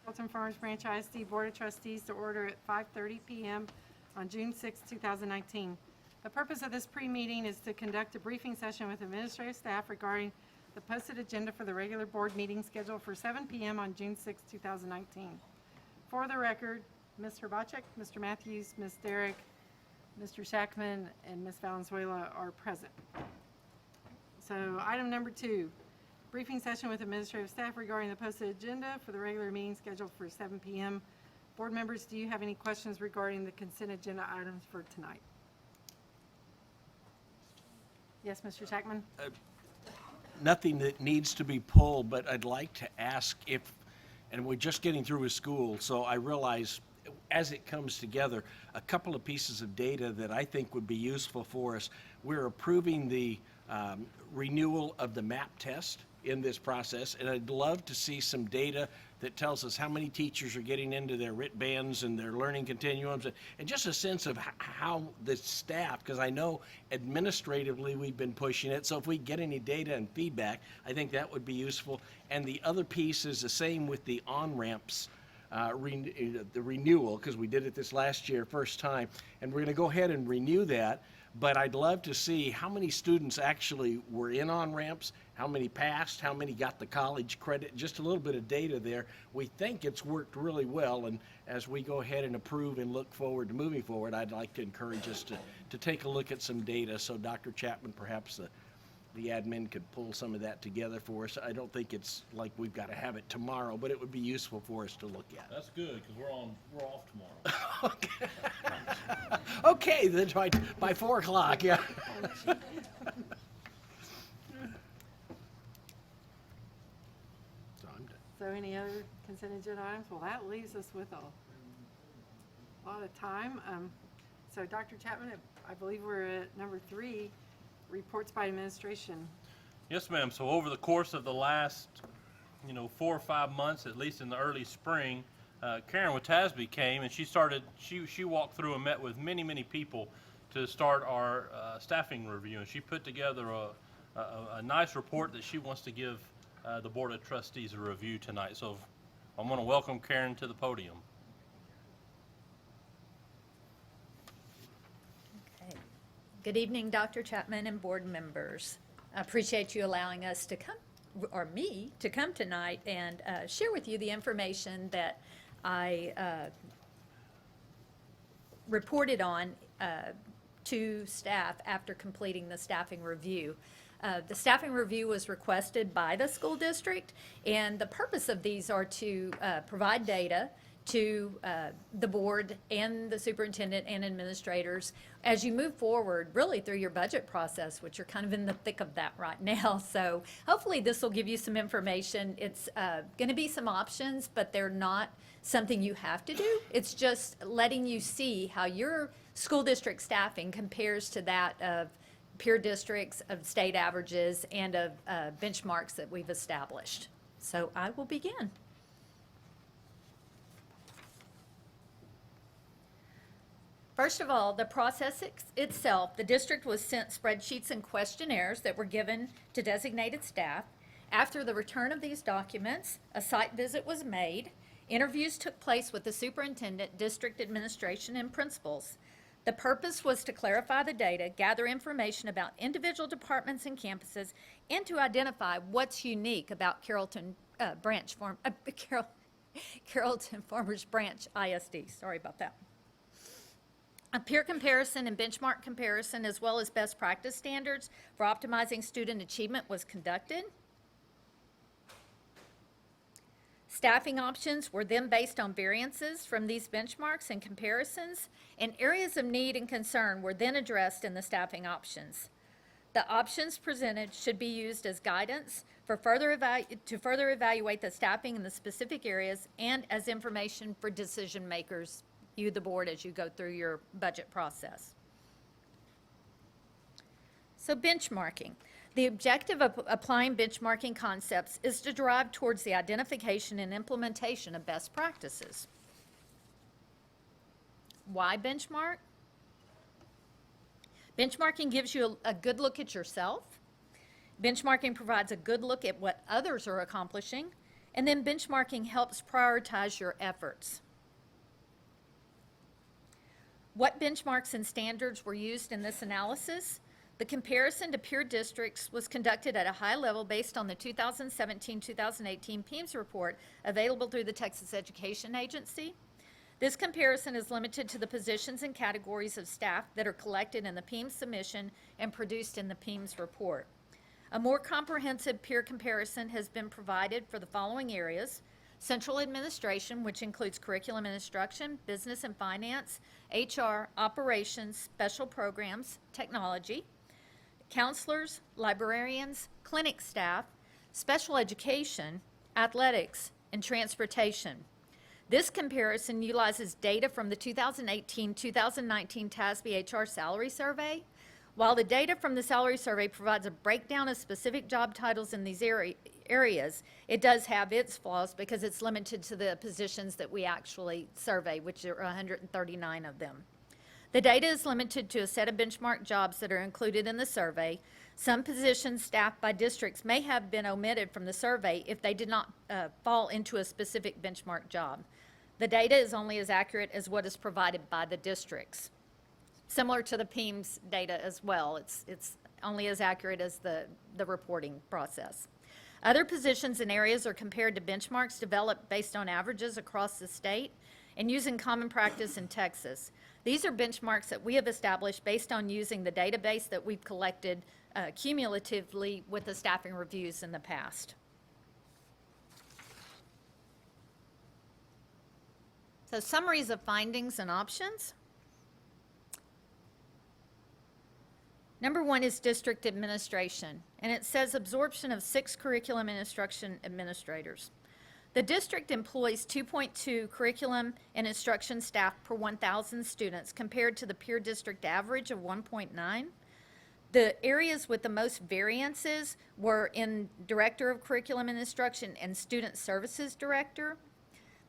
Carrollton-Farmers Branch ISD Board of Trustees to order at 5:30 p.m. on June 6, 2019. The purpose of this pre-meeting is to conduct a briefing session with administrative staff regarding the posted agenda for the regular board meeting scheduled for 7 p.m. on June 6, 2019. For the record, Ms. Herbacek, Mr. Matthews, Ms. Derrick, Mr. Shackman, and Ms. Valenzuela are present. So item number 2, briefing session with administrative staff regarding the posted agenda for the regular meeting scheduled for 7 p.m. Board members, do you have any questions regarding the consent agenda items for tonight? Yes, Mr. Shackman? Nothing that needs to be pulled, but I'd like to ask if, and we're just getting through with school, so I realize as it comes together, a couple of pieces of data that I think would be useful for us. We're approving the renewal of the MAP test in this process, and I'd love to see some data that tells us how many teachers are getting into their RIT bands and their learning continuums, and just a sense of how the staff, because I know administratively we've been pushing it, so if we get any data and feedback, I think that would be useful. And the other piece is the same with the on-ramps, the renewal, because we did it this last year, first time, and we're going to go ahead and renew that. But I'd love to see how many students actually were in on-ramps, how many passed, how many got the college credit, just a little bit of data there. We think it's worked really well, and as we go ahead and approve and look forward to moving forward, I'd like to encourage us to take a look at some data. So Dr. Chapman, perhaps the admin could pull some of that together for us. I don't think it's like we've got to have it tomorrow, but it would be useful for us to look at. That's good, because we're off tomorrow. Okay, then by 4 o'clock, yeah. So I'm done. So any other consent agenda items? Well, that leaves us with a lot of time. So Dr. Chapman, I believe we're at number 3, reports by administration. Yes, ma'am. So over the course of the last, 4 or 5 months, at least in the early spring, Karen Watasby came and she walked through and met with many people to start our staffing review, and she put together a nice report that she wants to give the Board of Trustees a review tonight. So I'm going to welcome Karen to the podium. Okay. Good evening, Dr. Chapman and board members. I appreciate you allowing us to come, or me, to come tonight and share with you the information that I reported on to staff after completing the staffing review. The staffing review was requested by the school district, and the purpose of these are to provide data to the board and the superintendent and administrators as you move forward really through your budget process, which you're kind of in the thick of that right now. So hopefully this will give you some information. It's going to be some options, but they're not something you have to do. It's just letting you see how your school district staffing compares to that of peer districts, of state averages, and of benchmarks that we've established. So I will begin. First of all, the process itself, the district was sent spreadsheets and questionnaires that were given to designated staff. After the return of these documents, a site visit was made. Interviews took place with the superintendent, district administration, and principals. The purpose was to clarify the data, gather information about individual departments and campuses, and to identify what's unique about Carrollton-Farmers Branch ISD. Sorry about that. A peer comparison and benchmark comparison, as well as best practice standards for optimizing student achievement, was conducted. Staffing options were then based on variances from these benchmarks and comparisons, and areas of need and concern were then addressed in the staffing options. The options presented should be used as guidance for to further evaluate the staffing in the specific areas and as information for decision makers, you, the board, as you go through your budget process. So benchmarking. The objective of applying benchmarking concepts is to drive towards the identification and implementation of best practices. Why benchmark? Benchmarking gives you a good look at yourself. Benchmarking provides a good look at what others are accomplishing, And then benchmarking helps prioritize your efforts. What benchmarks and standards were used in this analysis? The comparison to peer districts was conducted at a high level based on the 2017-2018 PEIMS report available through the Texas Education Agency. This comparison is limited to the positions and categories of staff that are collected in the PEIMS submission and produced in the PEIMS report. A more comprehensive peer comparison has been provided for the following areas: central administration, which includes curriculum and instruction, business and finance, HR, operations, special programs, technology, counselors, librarians, clinic staff, special education, athletics, and transportation. This comparison utilizes data from the 2018-2019 TASB HR salary survey. While the data from the salary survey provides a breakdown of specific job titles in these areas, it does have its flaws because it's limited to the positions that we actually survey, which are 139 of them. The data is limited to a set of benchmark jobs that are included in the survey. Some positions staffed by districts may have been omitted from the survey if they did not fall into a specific benchmark job. The data is only as accurate as what is provided by the districts. Similar to the PEIMS data as well, it's only as accurate as the reporting process. Other positions and areas are compared to benchmarks developed based on averages across the state and using common practice in Texas. These are benchmarks that we have established based on using the database that we've collected cumulatively with the staffing reviews in the past. So summaries of findings and options. Number one is district administration, and it says absorption of 6 curriculum and instruction administrators. The district employs 2.2 curriculum and instruction staff per 1,000 students compared to the peer district average of 1.9. The areas with the most variances were in Director of Curriculum and Instruction and Student Services Director.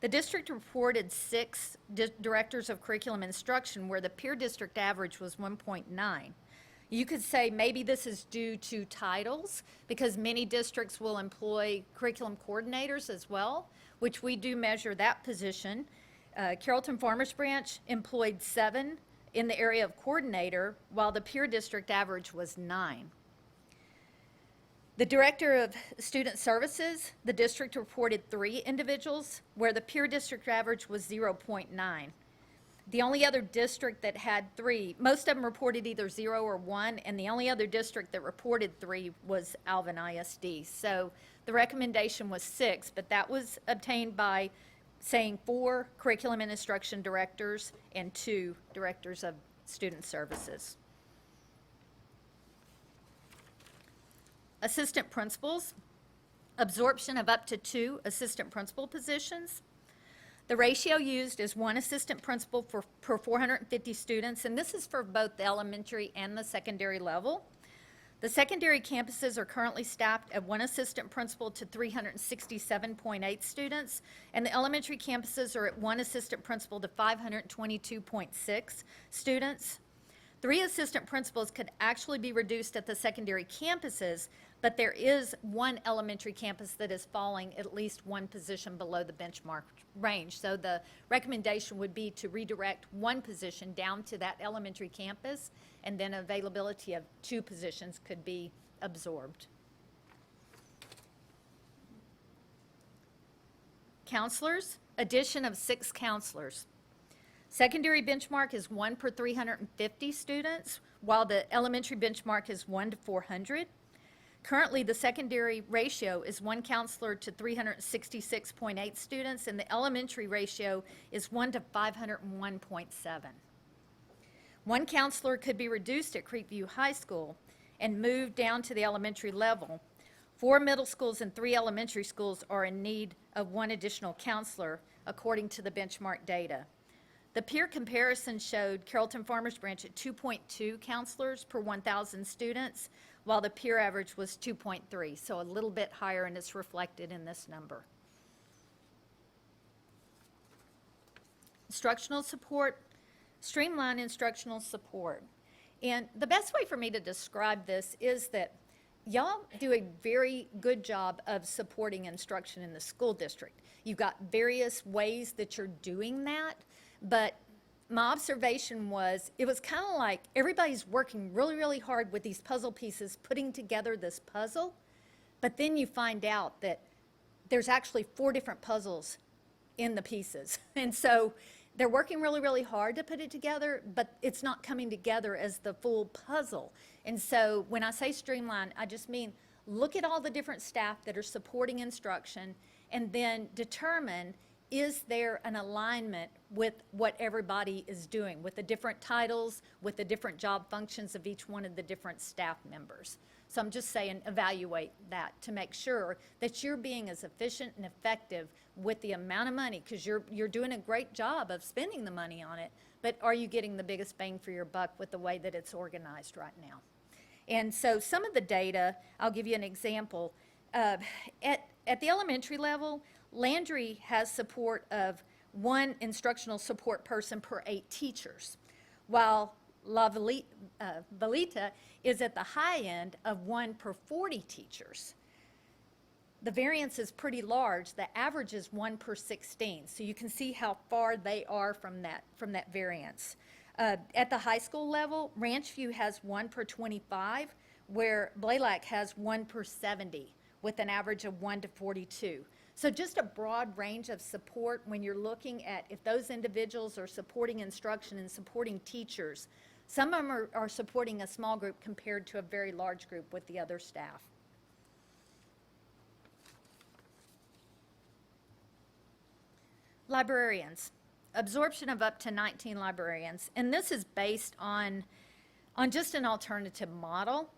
The district reported 6 directors of curriculum instruction where the peer district average was 1.9. You could say maybe this is due to titles because many districts will employ curriculum coordinators as well, which we do measure that position. Carrollton-Farmers branch employed 7 in the area of coordinator, while the peer district average was 9. The Director of Student Services, the district reported 3 individuals, where the peer district average was 0.9. The only other district that had 3, most of them reported either 0 or 1, and the only other district that reported 3 was Alvin ISD. So the recommendation was 6, but that was obtained by saying 4 curriculum and instruction directors and 2 directors of student services. Assistant principals, absorption of up to 2 assistant principal positions. The ratio used is 1 assistant principal per 450 students, and this is for both the elementary and the secondary level. The secondary campuses are currently staffed at 1 assistant principal to 367.8 students, and the elementary campuses are at 1 assistant principal to 522.6 students. 3 assistant principals could actually be reduced at the secondary campuses, but there is 1 elementary campus that is falling at least 1 position below the benchmark range. So the recommendation would be to redirect 1 position down to that elementary campus, and then availability of 2 positions could be absorbed. Counselors, addition of 6 counselors. Secondary benchmark is 1 per 350 students, while the elementary benchmark is 1 to 400. Currently, the secondary ratio is 1 counselor to 366.8 students, and the elementary ratio is 1 to 501.7. 1 counselor could be reduced at Creekview High School and moved down to the elementary level. 4 middle schools and 3 elementary schools are in need of 1 additional counselor, according to the benchmark data. The peer comparison showed Carrollton-Farmers branch at 2.2 counselors per 1,000 students, while the peer average was 2.3, so a little bit higher, and it's reflected in this number. Instructional support, Streamline instructional support. And the best way for me to describe this is that y'all do a very good job of supporting instruction in the school district. You've got various ways that you're doing that, but my observation was it was kind of like everybody's working really, really hard with these puzzle pieces, putting together this puzzle, but then you find out that there's actually 4 different puzzles in the pieces. And so they're working really, really hard to put it together, but it's not coming together as the full puzzle. And so when I say streamline, I just mean look at all the different staff that are supporting instruction and then determine, is there an alignment with what everybody is doing, with the different titles, with the different job functions of each one of the different staff members? So I'm just saying evaluate that to make sure that you're being as efficient and effective with the amount of money, because you're doing a great job of spending the money on it, but are you getting the biggest bang for your buck with the way that it's organized right now? And so some of the data, I'll give you an example. At the elementary level, Landry has support of 1 instructional support person per 8 teachers, while La Valita is at the high end of 1 per 40 teachers. The variance is pretty large. The average is 1 per 16, so you can see how far they are from that variance. At the high school level, Ranch View has 1 per 25, where Blaylock has 1 per 70, with an average of 1 to 42. So just a broad range of support when you're looking at if those individuals are supporting instruction and supporting teachers. Some of them are supporting a small group compared to a very large group with the other staff. Librarians. Absorption of up to 19 librarians. And this is based on just an alternative model.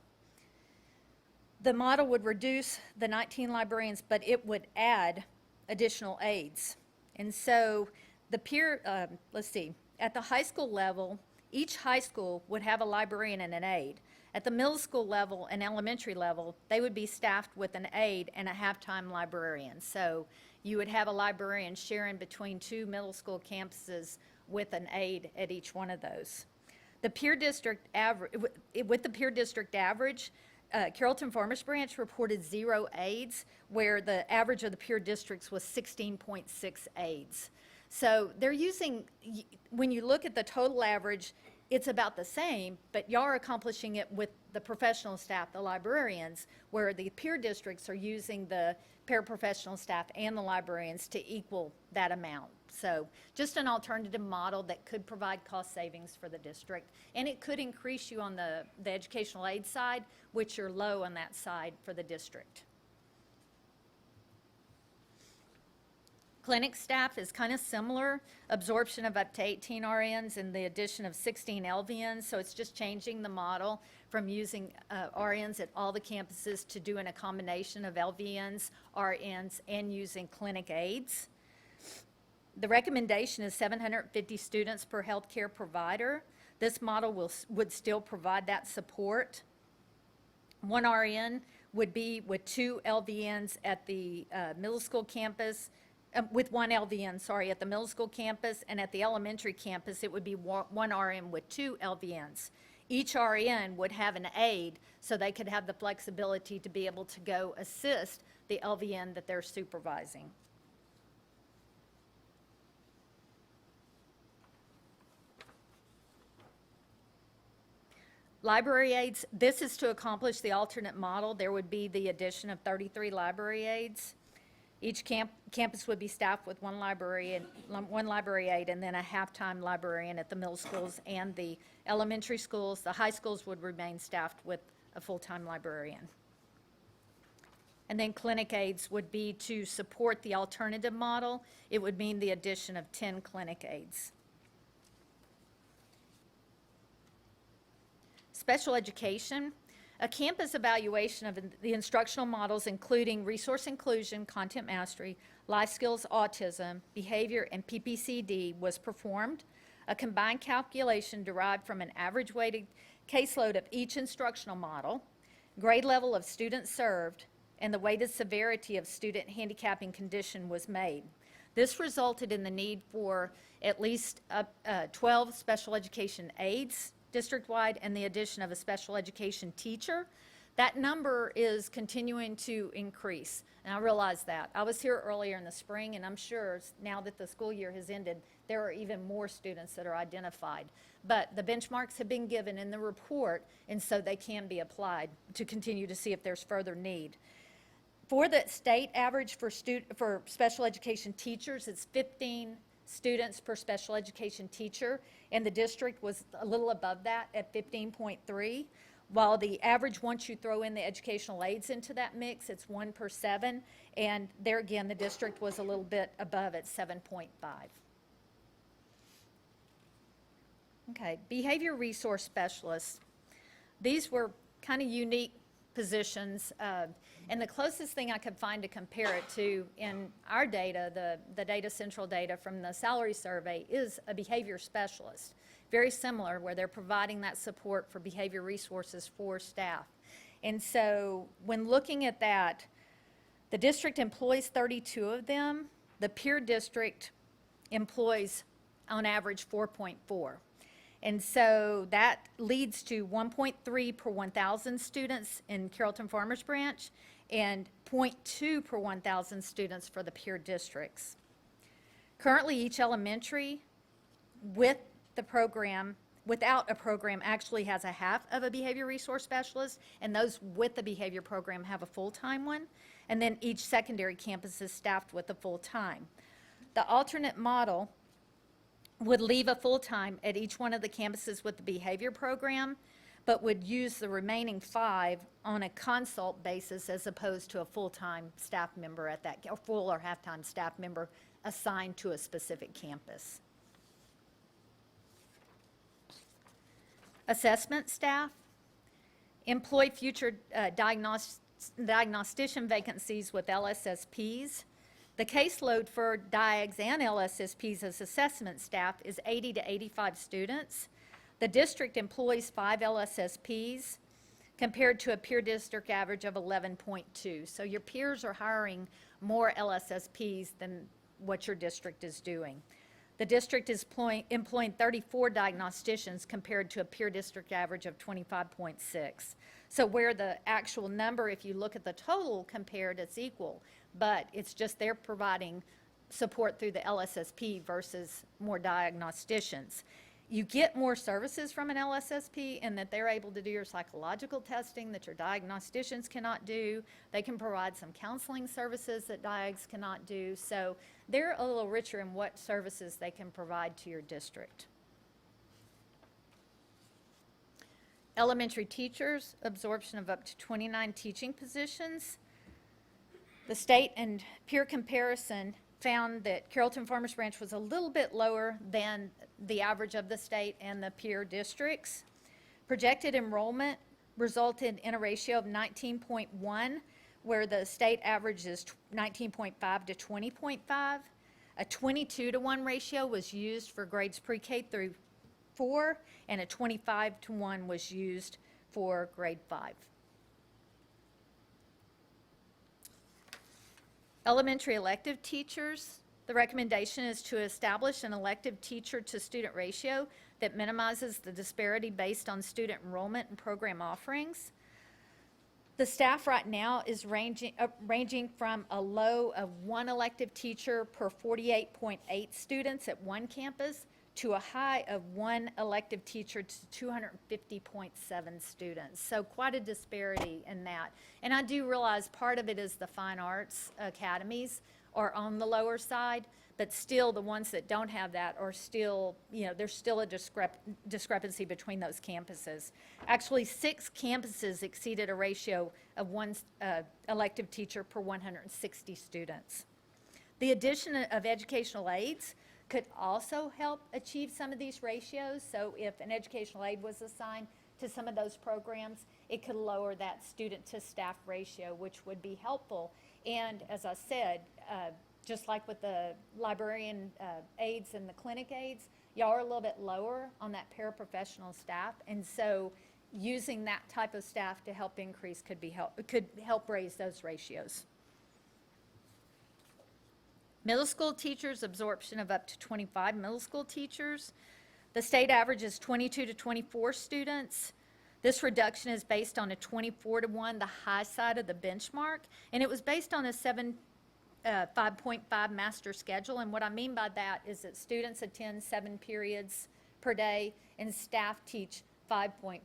The model would reduce the 19 librarians, but it would add additional aides. And so the let's see, at the high school level, each high school would have a librarian and an aide. At the middle school level and elementary level, they would be staffed with an aide and a half-time librarian. So you would have a librarian sharing between 2 middle school campuses with an aide at each one of those. The peer district average, with the peer district average, Carrollton-Farmers branch reported 0 aides, where the average of the peer districts was 16.6 aides. So they're using, when you look at the total average, it's about the same, but y'all are accomplishing it with the professional staff, the librarians, where the peer districts are using the paraprofessional staff and the librarians to equal that amount. So just an alternative model that could provide cost savings for the district, and it could increase you on the educational aid side, which are low on that side for the district. Clinic staff is kind of similar, absorption of up to 18 RNs and the addition of 16 LVNs, so it's just changing the model from using RNs at all the campuses to doing a combination of LVNs, RNs, and using clinic aides. The recommendation is 750 students per healthcare provider. This model would still provide that support. 1 RN would be with 2 LVNs at the middle school campus, with 1 LVN, sorry, at the middle school campus, and at the elementary campus, it would be 1 RN with 2 LVNs. Each RN would have an aide, so they could have the flexibility to be able to go assist the LVN that they're supervising. Library aides, this is to accomplish the alternate model. There would be the addition of 33 library aides. Each campus would be staffed with 1 library aide, and then a half-time librarian at the middle schools and the elementary schools. The high schools would remain staffed with a full-time librarian. And then clinic aides would be to support the alternative model. It would mean the addition of 10 clinic aides. Special education. A campus evaluation of the instructional models, including resource inclusion, content mastery, life skills, autism, behavior, and PPCD, was performed. A combined calculation derived from an average weighted caseload of each instructional model, grade level of students served, and the weighted severity of student handicapping condition was made. This resulted in the need for at least 12 special education aides district-wide, and the addition of a special education teacher. That number is continuing to increase, and I realize that. I was here earlier in the spring, and I'm sure now that the school year has ended, there are even more students that are identified. But the benchmarks have been given in the report, and so they can be applied to continue to see if there's further need. For the state average for special education teachers, it's 15 students per special education teacher, and the district was a little above that at 15.3. While the average, once you throw in the educational aides into that mix, it's 1 per 7, and there again, the district was a little bit above at 7.5. Okay, behavior resource specialists. These were kind of unique positions, and the closest thing I could find to compare it to in our data, the Data Central data from the salary survey, is a behavior specialist. Very similar, where they're providing that support for behavior resources for staff. And so when looking at that, the district employs 32 of them. The peer district employs on average 4.4. And so that leads to 1.3 per 1,000 students in Carrollton-Farmers branch and 0.2 per 1,000 students for the peer districts. Currently, each elementary with the program, without a program, actually has a half of a behavior resource specialist, and those with the behavior program have a full-time one. And then each secondary campus is staffed with a full-time. The alternate model would leave a full-time at each one of the campuses with the behavior program, but would use the remaining 5 on a consult basis as opposed to a full-time staff member at that, or full or half-time staff member assigned to a specific campus. Assessment staff employ future diagnostician vacancies with LSSPs. The caseload for DIAGs and LSSPs as assessment staff is 80 to 85 students. The district employs 5 LSSPs compared to a peer district average of 11.2. So your peers are hiring more LSSPs than what your district is doing. The district is employing 34 diagnosticians compared to a peer district average of 25.6. So where the actual number, if you look at the total compared, it's equal, but it's just they're providing support through the LSSP versus more diagnosticians. You get more services from an LSSP in that they're able to do your psychological testing that your diagnosticians cannot do. They can provide some counseling services that DIAGs cannot do. So they're a little richer in what services they can provide to your district. Elementary teachers, absorption of up to 29 teaching positions. The state and peer comparison found that Carrollton-Farmers branch was a little bit lower than the average of the state and the peer districts. Projected enrollment resulted in a ratio of 19.1, where the state average is 19.5 to 20.5. A 22-to-1 ratio was used for grades pre-K through 4, and a 25-to-1 was used for grade 5. Elementary elective teachers, the recommendation is to establish an elective teacher to student ratio that minimizes the disparity based on student enrollment and program offerings. The staff right now is ranging from a low of 1 elective teacher per 48.8 students at one campus to a high of 1 elective teacher to 250.7 students. So quite a disparity in that. And I do realize part of it is the fine arts academies are on the lower side, but still the ones that don't have that are still, there's still a discrepancy between those campuses. Actually, 6 campuses exceeded a ratio of 1 elective teacher per 160 students. The addition of educational aides could also help achieve some of these ratios. So if an educational aide was assigned to some of those programs, it could lower that student to staff ratio, which would be helpful. And as I said, just like with the librarian aides and the clinic aides, y'all are a little bit lower on that paraprofessional staff. And so using that type of staff to help increase could help raise those ratios. Middle school teachers, absorption of up to 25 middle school teachers. The state average is 22 to 24 students. This reduction is based on a 24-to-1, the high side of the benchmark, and it was based on a 5.5 master schedule. And what I mean by that is that students attend 7 periods per day and staff teach 5.5.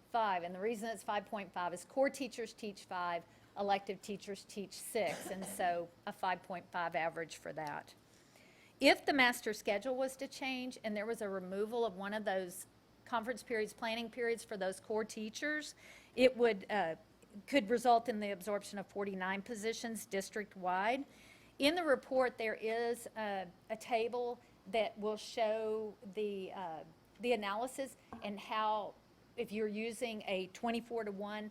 And the reason it's 5.5 is core teachers teach 5, elective teachers teach 6, and so a 5.5 average for that. If the master schedule was to change and there was a removal of one of those conference periods, planning periods for those core teachers, it could result in the absorption of 49 positions district-wide. In the report, there is a table that will show the analysis and how, if you're using a 24-to-1,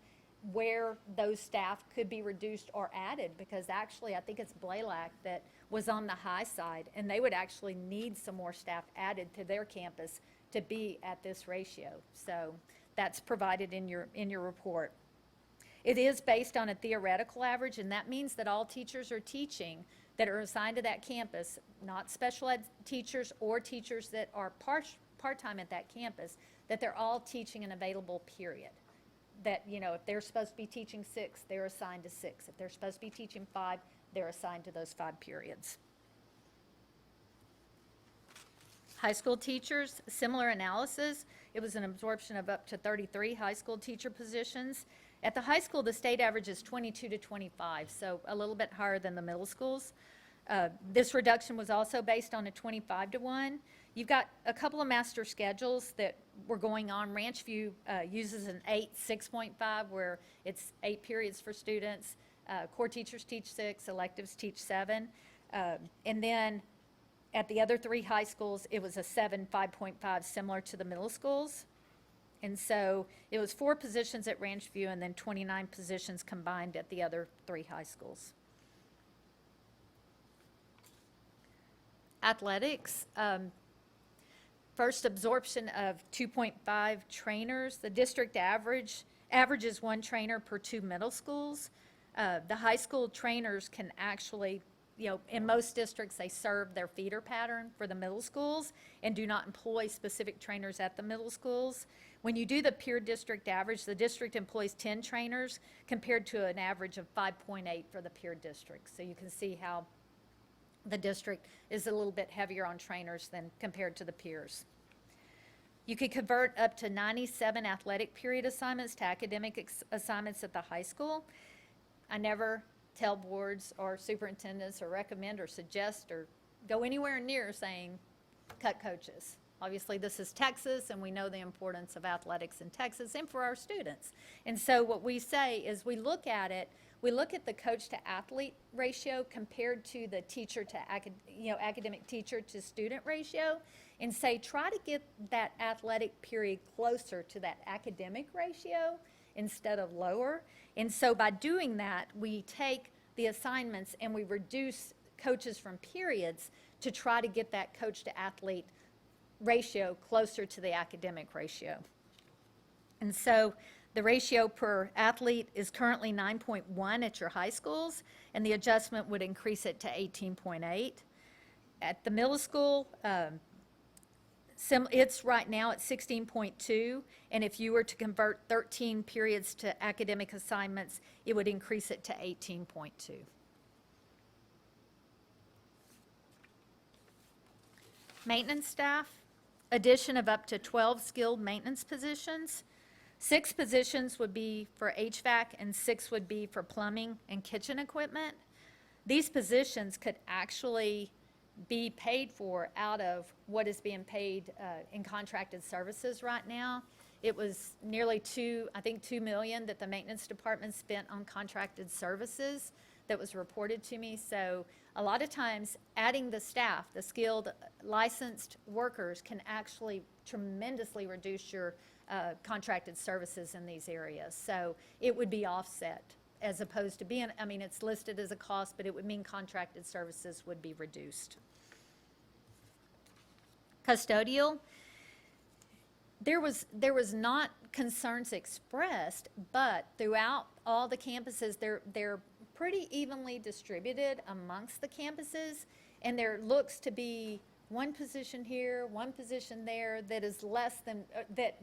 where those staff could be reduced or added, because actually I think it's Blaylock that was on the high side, and they would actually need some more staff added to their campus to be at this ratio. So that's provided in your report. It is based on a theoretical average, and that means that all teachers are teaching that are assigned to that campus, not special ed teachers or teachers that are part-time at that campus, that they're all teaching an available period. That, you know, if they're supposed to be teaching 6, they're assigned to 6. If they're supposed to be teaching 5, they're assigned to those 5 periods. High school teachers, similar analysis. It was an absorption of up to 33 high school teacher positions. At the high school, the state average is 22 to 25, so a little bit higher than the middle schools. This reduction was also based on a 25-to-1. You've got a couple of master schedules that were going on. Ranchview uses an 8-6.5, where it's 8 periods for students. Core teachers teach 6, electives teach 7. And then at the other 3 high schools, it was a 7-5.5, similar to the middle schools. And so it was 4 positions at Ranchview and then 29 positions combined at the other 3 high schools. Athletics, first absorption of 2.5 trainers. The district averages 1 trainer per 2 middle schools. The high school trainers can actually, you know, in most districts, they serve their feeder pattern for the middle schools and do not employ specific trainers at the middle schools. When you do the peer district average, the district employs 10 trainers compared to an average of 5.8 for the peer district. So you can see how the district is a little bit heavier on trainers than compared to the peers. You could convert up to 97 athletic period assignments to academic assignments at the high school. I never tell boards or superintendents or recommend or suggest or go anywhere near saying cut coaches. Obviously, this is Texas, and we know the importance of athletics in Texas and for our students. And so what we say is we look at it, we look at the coach to athlete ratio compared to the teacher to academic teacher to student ratio, and say try to get that athletic period closer to that academic ratio instead of lower. And so by doing that, we take the assignments and we reduce coaches from periods to try to get that coach to athlete ratio closer to the academic ratio. And so the ratio per athlete is currently 9.1 at your high schools, and the adjustment would increase it to 18.8. At the middle school, it's right now at 16.2, and if you were to convert 13 periods to academic assignments, it would increase it to 18.2. Maintenance staff, addition of up to 12 skilled maintenance positions. 6 positions would be for HVAC and 6 would be for plumbing and kitchen equipment. These positions could actually be paid for out of what is being paid in contracted services right now. It was nearly $2 million that the maintenance department spent on contracted services that was reported to me. So a lot of times adding the staff, the skilled licensed workers, can actually tremendously reduce your contracted services in these areas. So it would be offset as opposed to being, I mean, it's listed as a cost, but it would mean contracted services would be reduced. Custodial, there was not concerns expressed, but throughout all the campuses, they're pretty evenly distributed amongst the campuses, and there looks to be one position here, one position there that is less than, that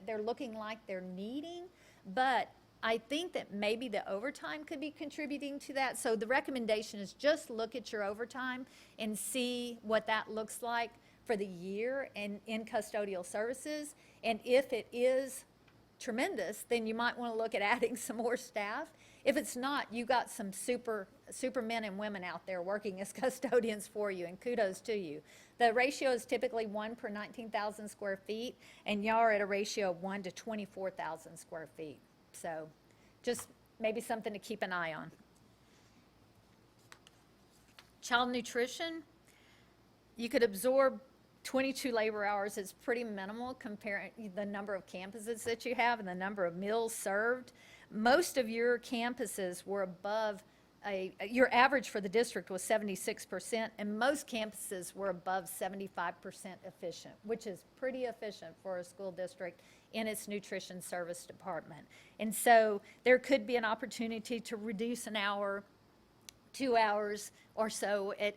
they're looking like they're needing. But I think that maybe the overtime could be contributing to that. So the recommendation is just look at your overtime and see what that looks like for the year and in custodial services. And if it is tremendous, then you might want to look at adding some more staff. If it's not, you got some super men and women out there working as custodians for you, and kudos to you. The ratio is typically 1 per 19,000 square feet, and y'all are at a ratio of 1 to 24,000 square feet. So just maybe something to keep an eye on. Child nutrition, you could absorb 22 labor hours. Is pretty minimal comparing the number of campuses that you have and the number of meals served. Most of your campuses were above your average for the district was 76%, and most campuses were above 75% efficient, which is pretty efficient for a school district in its nutrition service department. And so there could be an opportunity to reduce an hour, 2 hours or so at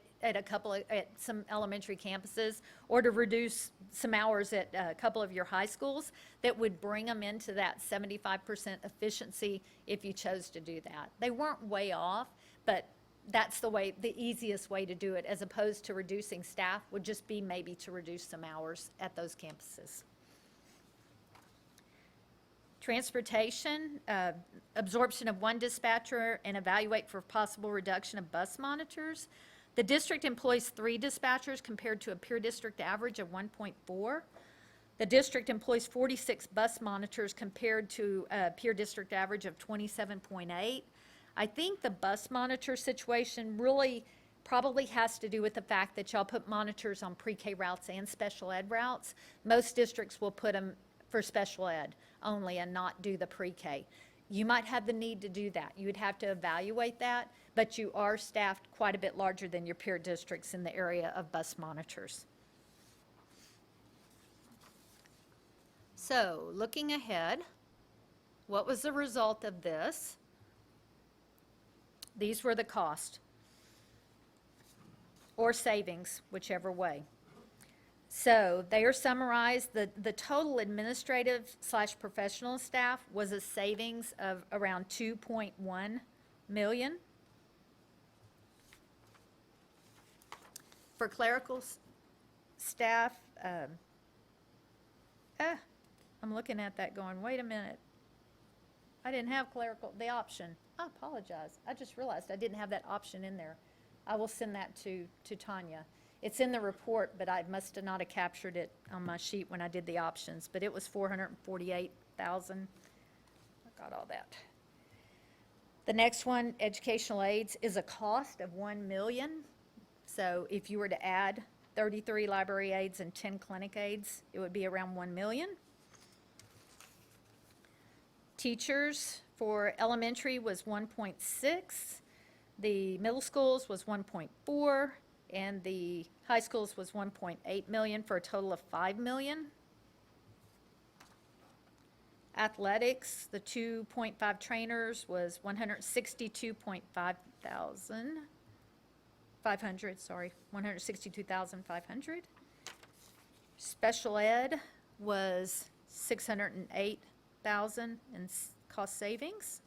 some elementary campuses, or to reduce some hours at a couple of your high schools that would bring them into that 75% efficiency if you chose to do that. They weren't way off, but that's the easiest way to do it, as opposed to reducing staff would just be maybe to reduce some hours at those campuses. Transportation, absorption of 1 dispatcher and evaluate for possible reduction of bus monitors. The district employs 3 dispatchers compared to a peer district average of 1.4. The district employs 46 bus monitors compared to a peer district average of 27.8. I think the bus monitor situation really probably has to do with the fact that y'all put monitors on pre-K routes and special ed routes. Most districts will put them for special ed only and not do the pre-K. You might have the need to do that. You would have to evaluate that, but you are staffed quite a bit larger than your peer districts in the area of bus monitors. So, looking ahead, what was the result of this? These were the cost or savings, whichever way. So they are summarized. The total administrative/professional staff was a savings of around $2.1 million. For clerical staff, I'm looking at that going, wait a minute. I didn't have the option. I apologize. I just realized I didn't have that option in there. I will send that to Tanya. It's in the report, but I must have not have captured it on my sheet when I did the options, but it was $448,000. I got all that. The next one, educational aides, is a cost of $1 million. So if you were to add 33 library aides and 10 clinic aides, it would be around $1 million. Teachers for elementary was 1.6. The middle schools was 1.4. And the high schools was 1.8 million for a total of 5 million. Athletics, the 2.5 trainers was 162,500. Special ed was 608,000 in cost savings.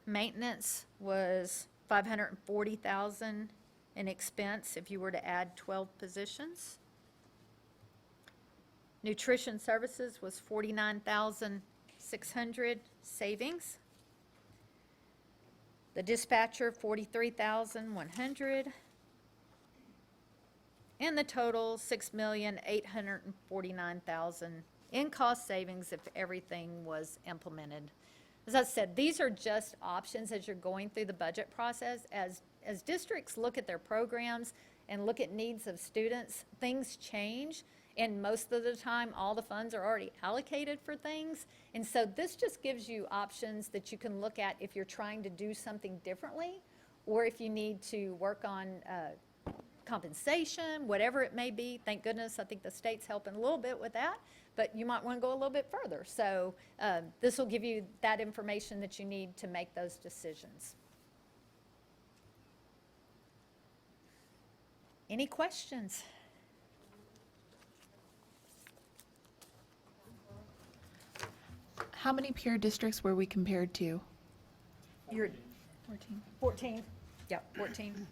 Maintenance was 540,000 in expense if you were to add 12 positions. Nutrition services was 49,600 savings. The dispatcher, 43,100. And the total, 6,849,000 in cost savings if everything was implemented. As I said, these are just options as you're going through the budget process. As districts look at their programs and look at needs of students, things change, and most of the time, all the funds are already allocated for things. And so this just gives you options that you can look at if you're trying to do something differently, or if you need to work on compensation, whatever it may be. Thank goodness, I think the state's helping a little bit with that, but you might want to go a little bit further. So this will give you that information that you need to make those decisions. Any questions? How many peer districts were we compared to? You're 14. 14. Yep, 14.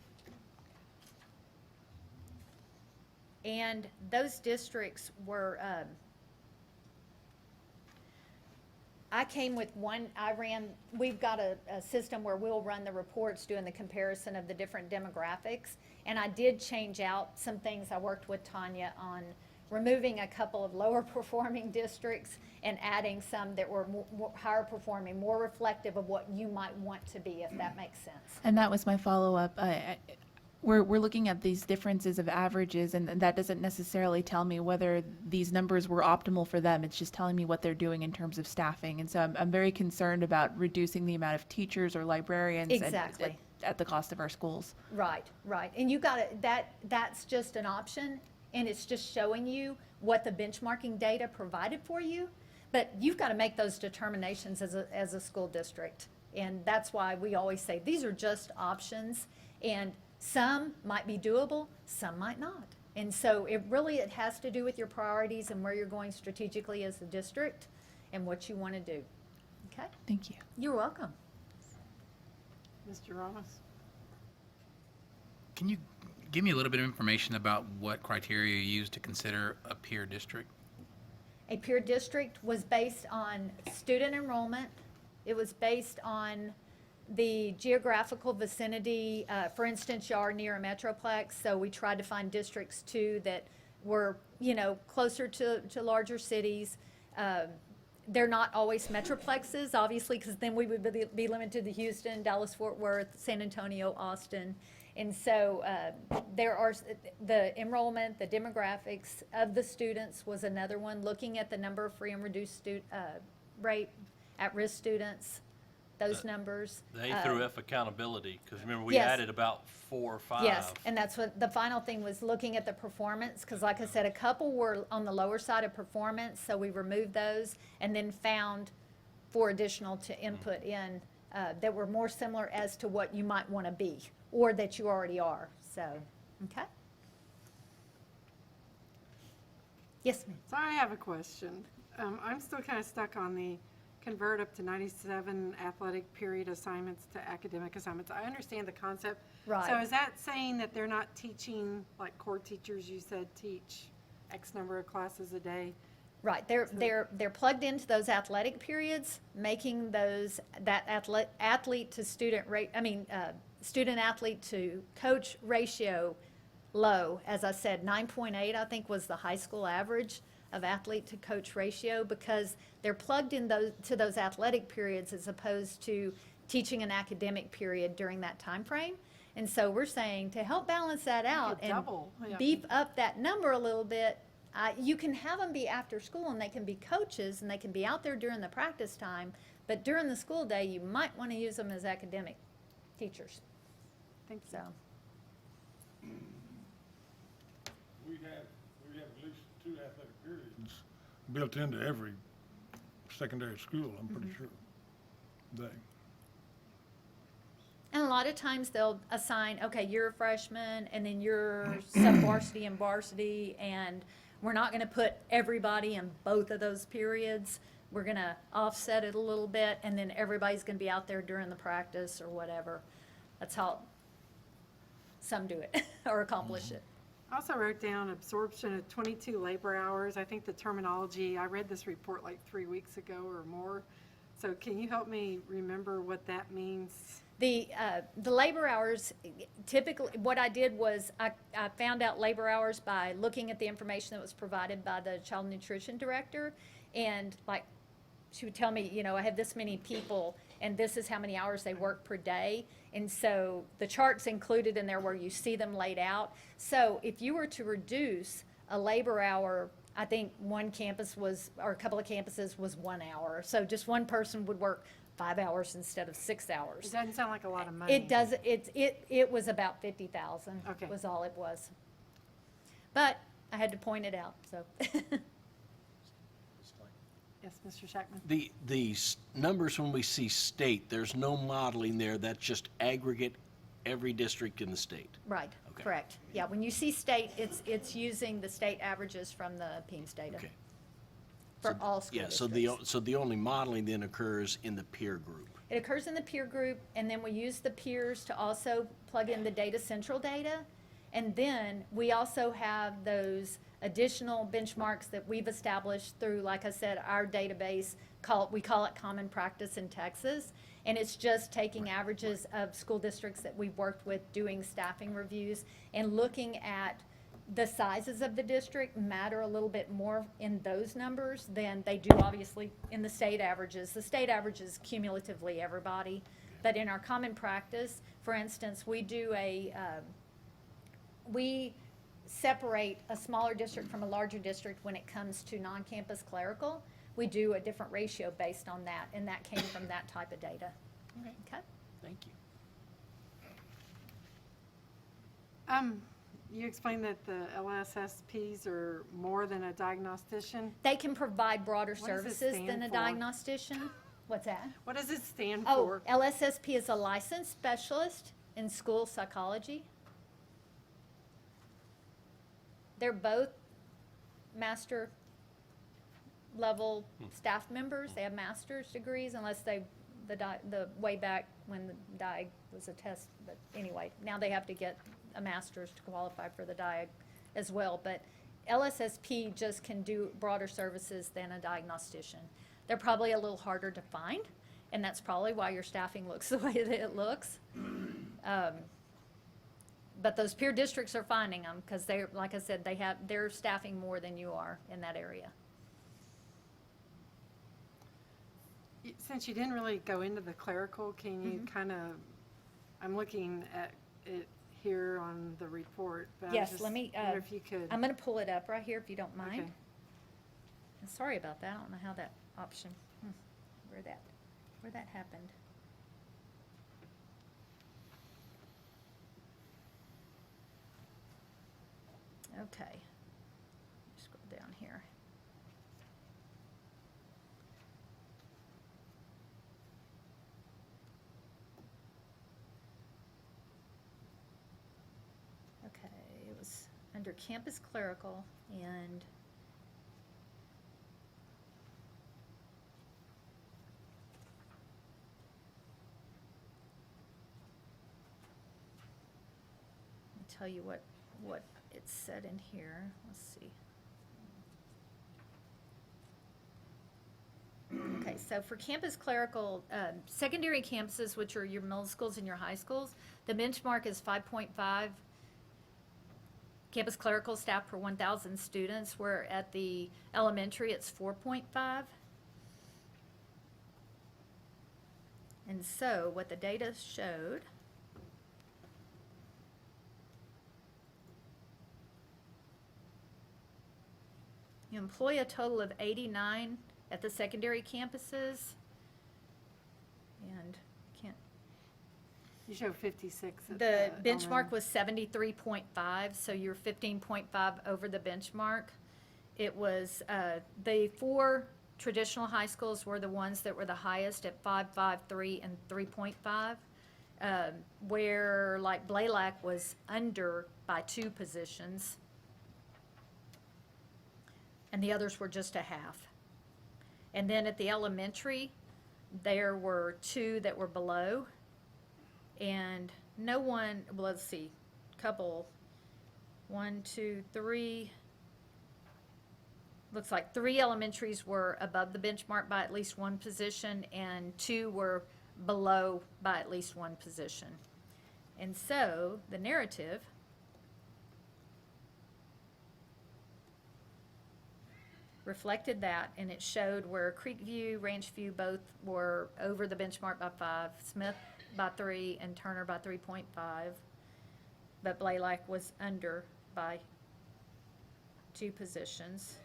And those districts were, I came with one, we've got a system where we'll run the reports doing the comparison of the different demographics. And I did change out some things. I worked with Tanya on removing a couple of lower performing districts and adding some that were more higher performing, more reflective of what you might want to be, if that makes sense. And that was my follow-up. We're looking at these differences of averages, and that doesn't necessarily tell me whether these numbers were optimal for them. It's just telling me what they're doing in terms of staffing. And so I'm very concerned about reducing the amount of teachers or librarians Exactly. at the cost of our schools. Right, right. And you got it, that's just an option, and it's just showing you what the benchmarking data provided for you. But you've got to make those determinations as a school district. And that's why we always say, these are just options, and some might be doable, some might not. And so it has to do with your priorities and where you're going strategically as a district and what you want to do. Okay? Thank you. You're welcome. Mr. Ramos? Can you give me a little bit of information about what criteria you use to consider a peer district? A peer district was based on student enrollment. It was based on the geographical vicinity. For instance, you are near a metroplex, so we tried to find districts too that were, closer to larger cities. They're not always metroplexes, obviously, because then we would be limited to Houston, Dallas, Fort Worth, San Antonio, Austin. And so there are the enrollment, the demographics of the students was another one, looking at the number of free and reduced rate at-risk students, those numbers. The A through F accountability, because remember, we Yes. added about 4 or 5. Yes, and that's what, the final thing was looking at the performance, because like I said, a couple were on the lower side of performance, so we removed those, and then found 4 additional to input in that were more similar as to what you might want to be, or that you already are, so, okay? Yes, ma'am. So I have a question. I'm still kind of stuck on the convert up to 97 athletic period assignments to academic assignments. I understand the concept. Right. So is that saying that they're not teaching, like core teachers you said teach X number of classes a day? Right, they're plugged into those athletic periods, making athlete to student rate, student athlete to coach ratio low. As I said, 9.8 I think was the high school average of athlete to coach ratio, because they're plugged in to those athletic periods as opposed to teaching an academic period during that time frame. And so we're saying to help balance that out could and double, yeah. beef up that number a little bit. You can have them be after school, and they can be coaches, and they can be out there during the practice time, but during the school day, you might want to use them as academic teachers. Thank you. So, We have at least 2 athletic periods built into every secondary school, I'm pretty sure. and a lot of times they'll assign, okay, you're a freshman, and then you're sub-varsity and varsity, and we're not going to put everybody in both of those periods. We're going to offset it a little bit, and then everybody's going to be out there during the practice or whatever. That's how some do it or accomplish it. I also wrote down absorption of 22 labor hours. I think the terminology, I read this report like 3 weeks ago or more. So can you help me remember what that means? The labor hours, typically, what I did was I found out labor hours by looking at the information that was provided by the child nutrition director. And like, she would tell me, I have this many people, and this is how many hours they work per day. And so the chart's included in there where you see them laid out. So if you were to reduce a labor hour, I think one campus or a couple of campuses was 1 hour. So just one person would work 5 hours instead of 6 It hours. doesn't sound like a lot of money. It does, it was about 50,000 Okay. was all it was. But I had to point it out, so. Yes, Mr. Shackman? The numbers when we see state, there's no modeling there, that's just aggregate every district in the state. Right, Okay. correct. Yeah, when you see state, it's using the state averages from the PEMS data Okay. for all school Yeah, districts. so the only modeling then occurs in the peer group. It occurs in the peer group, and then we use the peers to also plug in the Data Central data. And then we also have those additional benchmarks that we've established through, like I said, our database, we call it Common Practice in Texas. And it's just taking averages of school districts that we've worked with doing staffing reviews and looking at the sizes of the district matter a little bit more in those numbers than they do obviously in the state averages. The state averages cumulatively everybody, but in our common practice, for instance, we separate a smaller district from a larger district when it comes to non-campus clerical. We do a different ratio based on that, and that came from that type of data. Okay? Thank you. You explained that the LSSPs are more than a diagnostician. They can provide broader What does it services than stand a for? diagnostician. What's that? What does it stand Oh, for? LSSP is a licensed specialist in school psychology. They're both master level staff members. They have master's degrees unless the way back when the DIAG was a test. But anyway, now they have to get a master's to qualify for the DIAG as well. But LSSP just can do broader services than a diagnostician. They're probably a little harder to find, and that's probably why your staffing looks the way that it looks. But those peer districts are finding them because they're, like I said, they're staffing more than you are in that area. Since you didn't really go into the clerical, can you kind of, I'm looking at it here on the report, but I Yes, just let me, wonder if you could. I'm going to pull it up right here if you don't mind. Okay. And sorry about that. I don't know how that option, where that happened. Okay. Scroll down here. Okay, it was under campus clerical and I'll tell you what it said in here. Let's see. Okay, so for campus clerical, secondary campuses, which are your middle schools and your high schools, the benchmark is 5.5 campus clerical staff per 1,000 students, where at the elementary it's 4.5. And so what the data showed you employ a total of 89 at the secondary campuses, and can't. You show 56 at The benchmark elementary. was 73.5, so you're 15.5 over the benchmark. It was, the 4 traditional high schools were the ones that were the highest at 5.5, 3, and 3.5, where like Blaylock was under by 2 positions, and the others were just a half. And then at the elementary, there were 2 that were below, and no one, well, let's see, couple, 1, 2, 3, looks like 3 elementaries were above the benchmark by at least 1 position, and 2 were below by at least 1 position. And so the narrative reflected that, and it showed where Creekview, Ranchview both were over the benchmark by 5, Smith by 3, and Turner by 3.5, but Blaylock was under by 2 positions.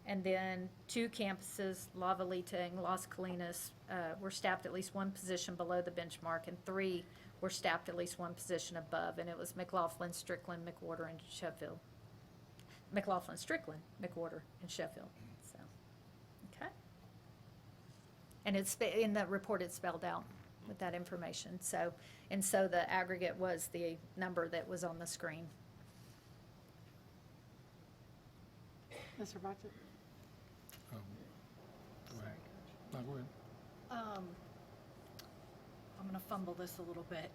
And then 2 campuses, La Valita and Las Colinas, were staffed at least 1 position below the benchmark, and 3 were staffed at least 1 position above, and it was McLaughlin, Strickland, McWhorter, and Sheffield. McLaughlin, Strickland, McWhorter, and Sheffield. So, okay. And it's in the report it's spelled out. with that information. So the aggregate was the number that was on the screen. Mr. Botchett? Go ahead. No, go ahead. I'm going to fumble this a little bit.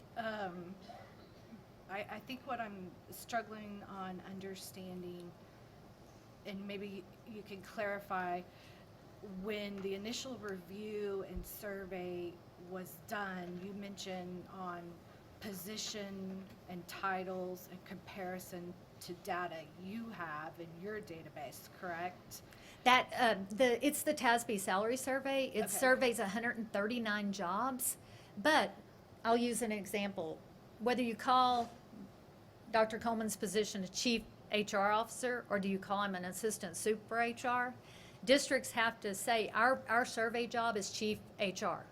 I think what I'm struggling on understanding, and maybe you can clarify, when the initial review and survey was done, you mentioned on position and titles in comparison to data you have in your database, correct? That, it's the TASB salary survey. It Okay. surveys 139 jobs, but I'll use an example. Whether you call Dr. Coleman's position a chief HR officer, or do you call him an assistant super HR, districts have to say, our survey job is chief HR.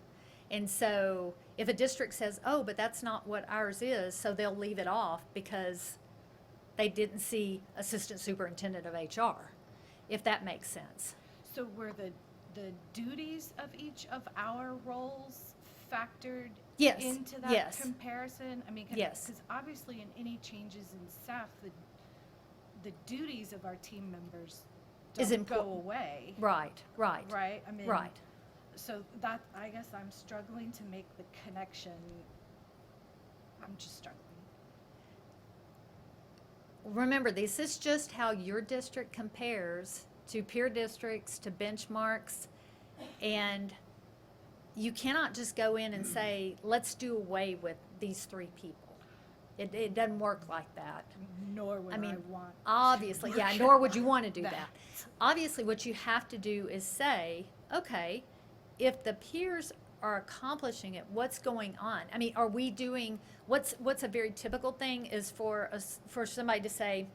And so if a district says, oh, but that's not what ours is, so they'll leave it off because they didn't see assistant superintendent of HR, if that makes sense. So were the duties of each of our roles factored Yes, into that yes. comparison? I mean, Yes. because obviously in any changes in staff, the duties of our team members Is don't go important. away, Right. right? I mean, Right. So that, I guess I'm struggling to make the connection. I'm just struggling. Remember, this is just how your district compares to peer districts, to benchmarks, and you cannot just go in and say, let's do away with these 3 people. It doesn't work like that. Nor would I I mean, want. obviously, to yeah, work nor would you want to do that. that. Obviously, what you have to do is say, okay, if the peers are accomplishing it, what's going on? I mean, are we doing, what's a very typical thing is for somebody to say,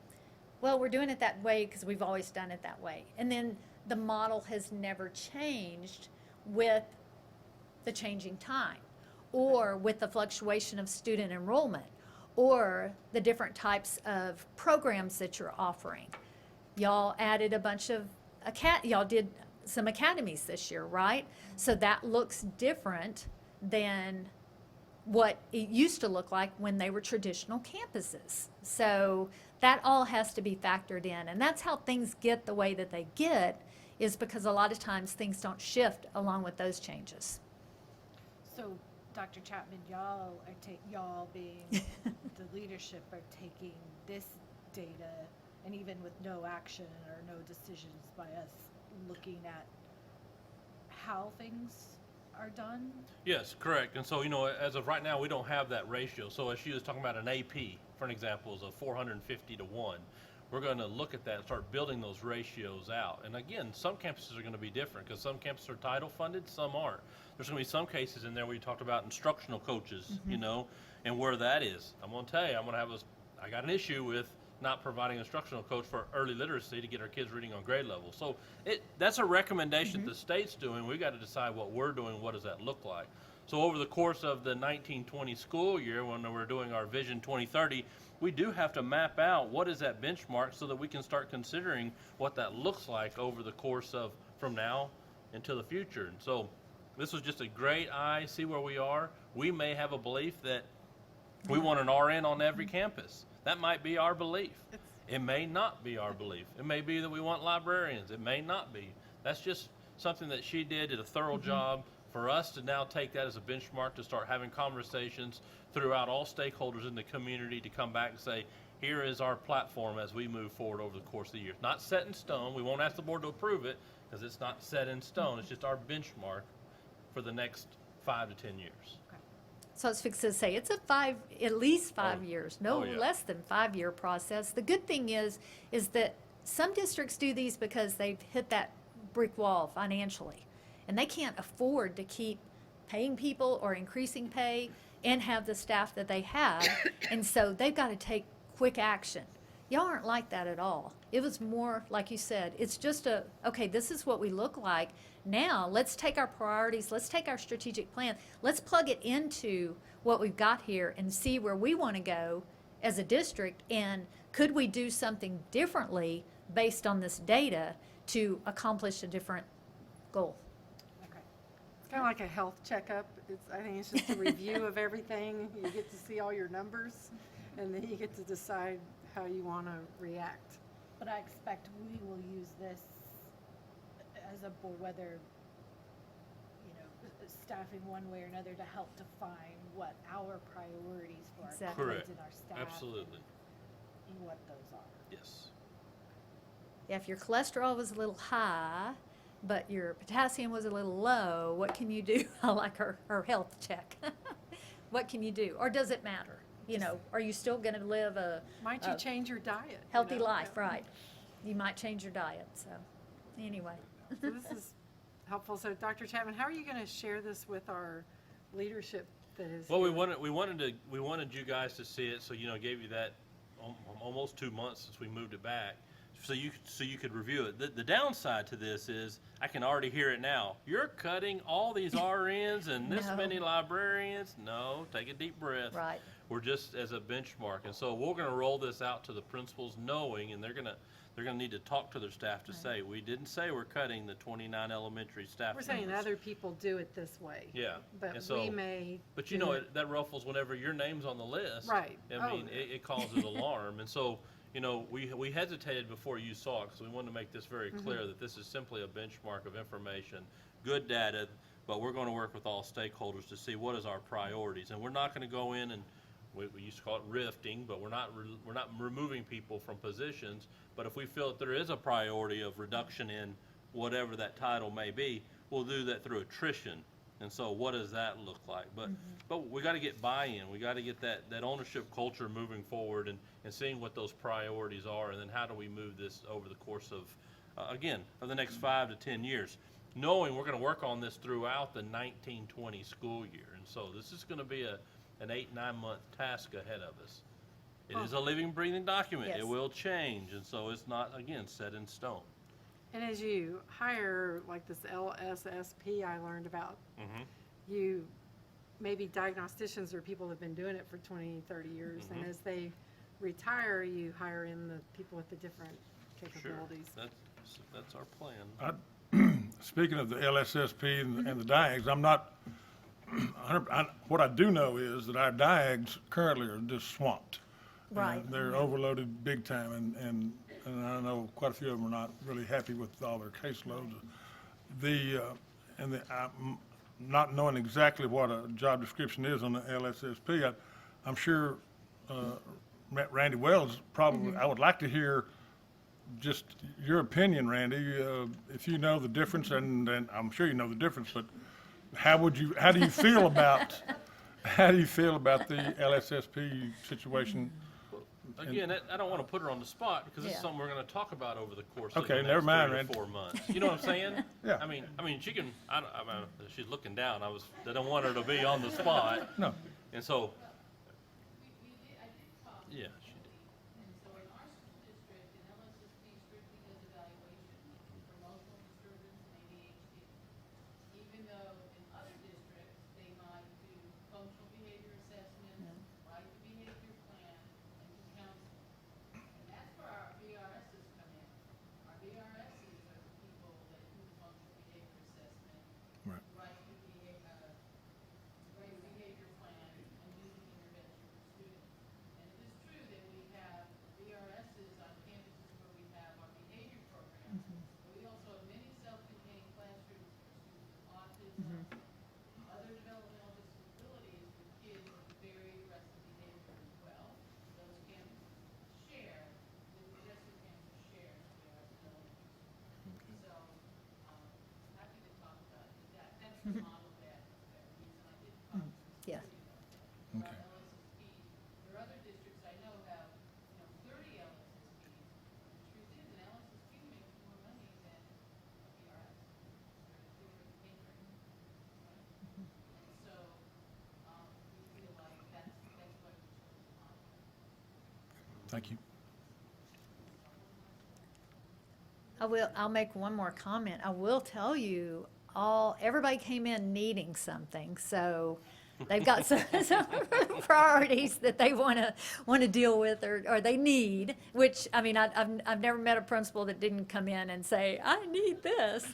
well, we're doing it that way because we've always done it that way. And then the model has never changed with the changing time, or with the fluctuation of student enrollment, or the different types of programs that you're offering. Y'all added a bunch of, y'all did some academies this year, right? So that looks different than what it used to look like when they were traditional campuses. So that all has to be factored in, and that's how things get the way that they get, is because a lot of times things don't shift along with those changes. So, Dr. Chapman, y'all being the leadership are taking this data, and even with no action or no decisions by us, looking at how things are done? Yes, correct. And so, as of right now, we don't have that ratio. So as she was talking about an AP, for an example, is a 450 to 1. We're going to look at that and start building those ratios out. And again, some campuses are going to be different because some campuses are title funded, some aren't. There's going to be some cases in there where you talked about instructional coaches, and where that is. I'm going to tell you, I got an issue with not providing an instructional coach for early literacy to get our kids reading on grade level. So that's a recommendation the state's doing. We've got to decide what we're doing, what does that look like. So over the course of the 1920 school year, when we're doing our Vision 2030, we do have to map out what is that benchmark so that we can start considering what that looks like over the course of from now into the future. And so this was just a great see where we are. We may have a belief that we want an RN on every campus. That might be our belief. It may not be our belief. It may be that we want librarians. It may not be. That's just something that she did a thorough job for us to now take that as a benchmark to start having conversations throughout all stakeholders in the community to come back and say, here is our platform as we move forward over the course of the year. Not set in stone. We won't ask the board to approve it because it's not set in stone. It's just our benchmark for the next 5 to 10 years. So I was fixing to say, it's at least 5 years, no Oh, yeah. less than 5-year process. The good thing is that some districts do these because they've hit that brick wall financially. And they can't afford to keep paying people or increasing pay and have the staff that they have. And so they've got to take quick action. Y'all aren't like that at all. It was more, like you said, it's just okay, this is what we look like. Now, let's take our priorities, let's take our strategic plan, let's plug it into what we've got here and see where we want to go as a district, and could we do something differently based on this data to accomplish a different goal? Okay. kind of like a health checkup. I think it's just a review of everything. You get to see all your numbers, and then you get to decide how you want to react. But I expect we will use this as a board, whether, staffing one way or another, to help define what our priorities for our Exactly. kids Correct. and our staff. Absolutely. And what those are. Yes. Yeah, if your cholesterol was a little high, but your potassium was a little low, what can you do? I like her health check. What can you do? Or does it matter? Are you still going to live a Might you change your diet? healthy life, right? You might change your diet, so, anyway. So this is helpful. So Dr. Chapman, how are you going to share this with our leadership that is Well, here? we wanted you guys to see it, so gave you that almost 2 months since we moved it back, so you could review it. The downside to this is I can already hear it now. You're cutting all these RNs and this No. many librarians. No, take a deep breath. Right. We're just as a benchmark, and so we're going to roll this out to the principals, knowing, and they're going to need to talk to their staff to say, we didn't say we're cutting the 29 elementary staff We're saying members. other people do it this way. Yeah. But And so- we may. But do it. that ruffles whenever your name's on the list. Right. I Oh. mean, it causes alarm. And so, we hesitated before you saw it because we wanted to make this very clear that this is simply a benchmark of information, good data, but we're going to work with all stakeholders to see what is our priorities. And we're not going to go in and, we used to call it rifting, but we're not removing people from positions. But if we feel that there is a priority of reduction in whatever that title may be, we'll do that through attrition. And so what does that look like? But we got to get buy-in. We got to get that ownership culture moving forward and seeing what those priorities are, and then how do we move this over the course of, of the next 5 to 10 years, knowing we're going to work on this throughout the 1920 school year. And so this is going to be an 8-9 month task ahead of us. It is a living, breathing document. Yes. It will change, and so it's not, again, set in stone. And as you hire, like this LSSP I learned about, Mhm. you, maybe diagnosticians or people that have been doing it for 20, 30 years, and as they retire, you hire in the people with the different Sure, capabilities. that's our plan. Speaking of the LSSP and the diags, I'm not, what I do know is that our diags currently are just swamped. Right. They're overloaded big time, and I know quite a few of them are not really happy with all their caseloads. I'm not knowing exactly what a job description is on the LSSP, I'm sure Randy Wells probably, I would like to hear just your opinion, Randy, if you know the difference, and I'm sure you know the difference, but how do you feel about the LSSP situation? Again, I don't want to put her on the spot because this is Yeah. something we're going to talk about over the course of Okay, the never next mind, 3 to Randy. 4 months. You know what I'm saying? Yeah. I mean, she can. I mean, she's looking down. I don't want her to be on the spot. No. And so, I did talk, yeah, she did. and so in our school district, an LSSP strictly does evaluation for emotional disturbance and ADHD. Even though in other districts, they might do functional behavior assessments, write the behavior plan, and do counseling. And that's where our VRSs come in. Our VRSs are the people that do the functional behavior assessment, Right. write the behavior plan, and do the intervention for students. And it is true that we have VRSs on campuses where we have our behavior programs, but we also have many self-contained classrooms for students with autism, other developmental disabilities with kids with very aggressive behavior as well. Those campuses share, the progressive campuses share VRS elements. So, happy to talk about that. That's the model that we use, and I did talk Yeah. about LSSPs. There are other districts I know have, 30 LSSPs. The truth is, an LSSP makes more money than a VRS. They're different pay rates, right? And so, we feel like that's what we chose to offer. Thank you. I'll make one more comment. I will tell you, everybody came in needing something, so They've got some priorities that they want to deal with or they need, which, I mean, I've never met a principal that didn't come in and say, I need this.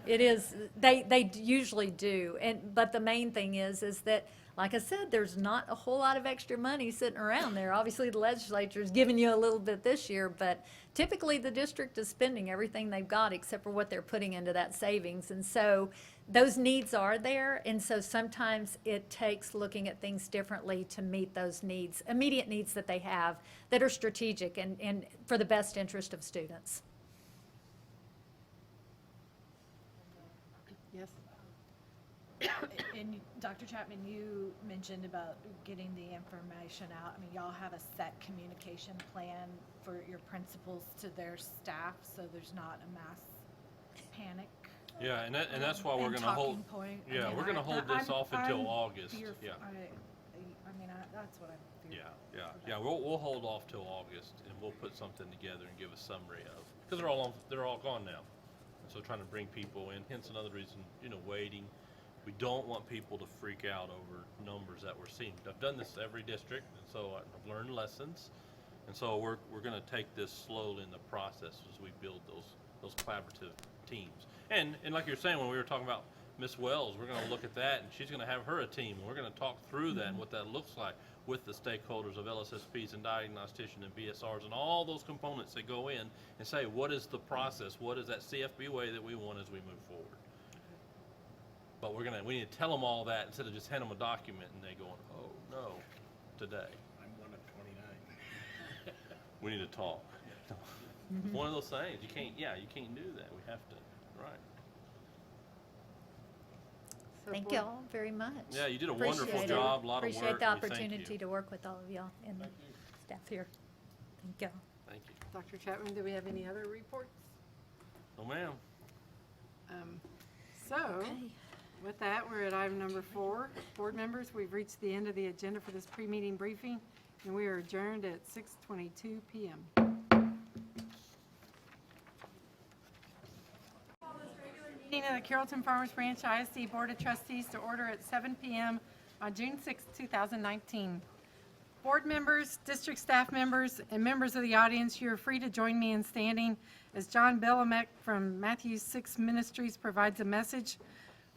It is, they usually do. But the main thing is that, like I said, there's not a whole lot of extra money sitting around there. Obviously, the legislature's giving you a little bit this year, but typically the district is spending everything they've got except for what they're putting into that savings. And so those needs are there, and so sometimes it takes looking at things differently to meet those needs, immediate needs that they have that are strategic and for the best interest of students. Yes? And Dr. Chapman, you mentioned about getting the information out. I mean, y'all have a set communication plan for your principals to their staff, so there's not a mass panic. Yeah, and that's why we're And gonna hold, talking point. I yeah, mean, we're gonna hold this off until I'm August, fearful. yeah. I mean, that's what I'm Yeah, fearful. yeah, we'll hold off till August, and we'll put something together and give a summary of, because they're all gone now. And so trying to bring people in, hence another reason, waiting. We don't want people to freak out over numbers that we're seeing. I've done this every district, and so I've learned lessons. And so we're gonna take this slowly in the process as we build those collaborative teams. And like you're saying, when we were talking about Miss Wells, we're gonna look at that, and she's gonna have her a team, and we're gonna talk through that and what that looks like with the stakeholders of LSSPs and diagnostician and BSRs and all those components that go in, and say, what is the process? What is that CFB way that we want as we move forward? But we need to tell them all that instead of just hand them a document and they going, oh, no, today. I'm one of 29. We need to talk. It's one of those things. You can't do that. We have to, right. So Thank board- y'all very much. Yeah, you did a wonderful Appreciate it. job, a lot of work. Appreciate the We thank opportunity you. to work with all of y'all and the staff here. Thank y'all. Thank you. Dr. Chapman, do we have any other reports? Oh, ma'am. So, with that, we're at item number 4. Board members, we've reached the end of the agenda for this pre-meeting briefing, and we are adjourned at 6:22 p.m. Meeting of the Carrollton-Farmers Branch ISD Board of Trustees to order at 7 p.m. on June 6, 2019. Board members, district staff members, and members of the audience, you are free to join me in standing as John Bellamek from Matthew 6 Ministries provides a message,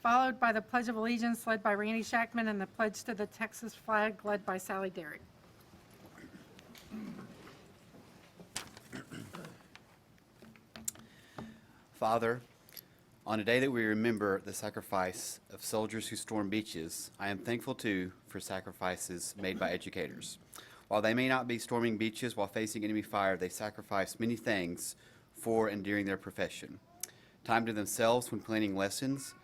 followed by the Pledge of Allegiance led by Randy Shackman and the Pledge to the Texas flag led by Sally Derrick. Father, on a day that we remember the sacrifice of soldiers who storm beaches, I am thankful too for sacrifices made by educators. While they may not be storming beaches while facing enemy fire, they sacrifice many things for and during their profession. Time to themselves when planning lessons,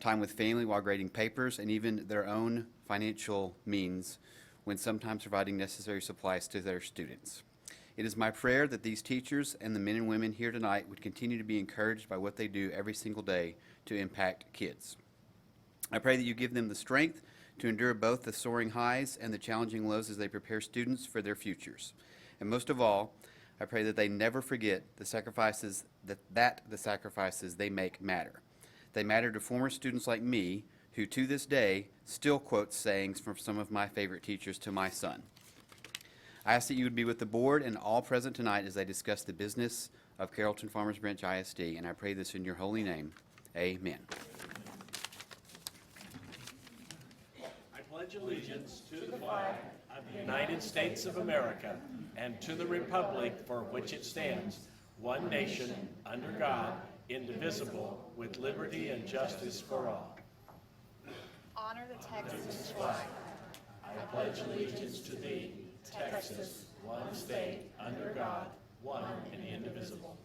time with family while grading papers, and even their own financial means when sometimes providing necessary supplies to their students. It is my prayer that these teachers and the men and women here tonight would continue to be encouraged by what they do every single day to impact kids. I pray that you give them the strength to endure both the soaring highs and the challenging lows as they prepare students for their futures. And most of all, I pray that they never forget the sacrifices that the sacrifices they make matter. They matter to former students like me, who to this day still quote sayings from some of my favorite teachers to my son. I ask that you would be with the board and all present tonight as they discuss the business of Carrollton-Farmers Branch ISD, and I pray this in your holy name. Amen. I pledge allegiance to the flag of the United States of America and to the republic for which it stands, one nation, under God, indivisible, with liberty and justice for all. Honor the Texas flag. I pledge allegiance to thee, Texas, one state, under God, one and indivisible.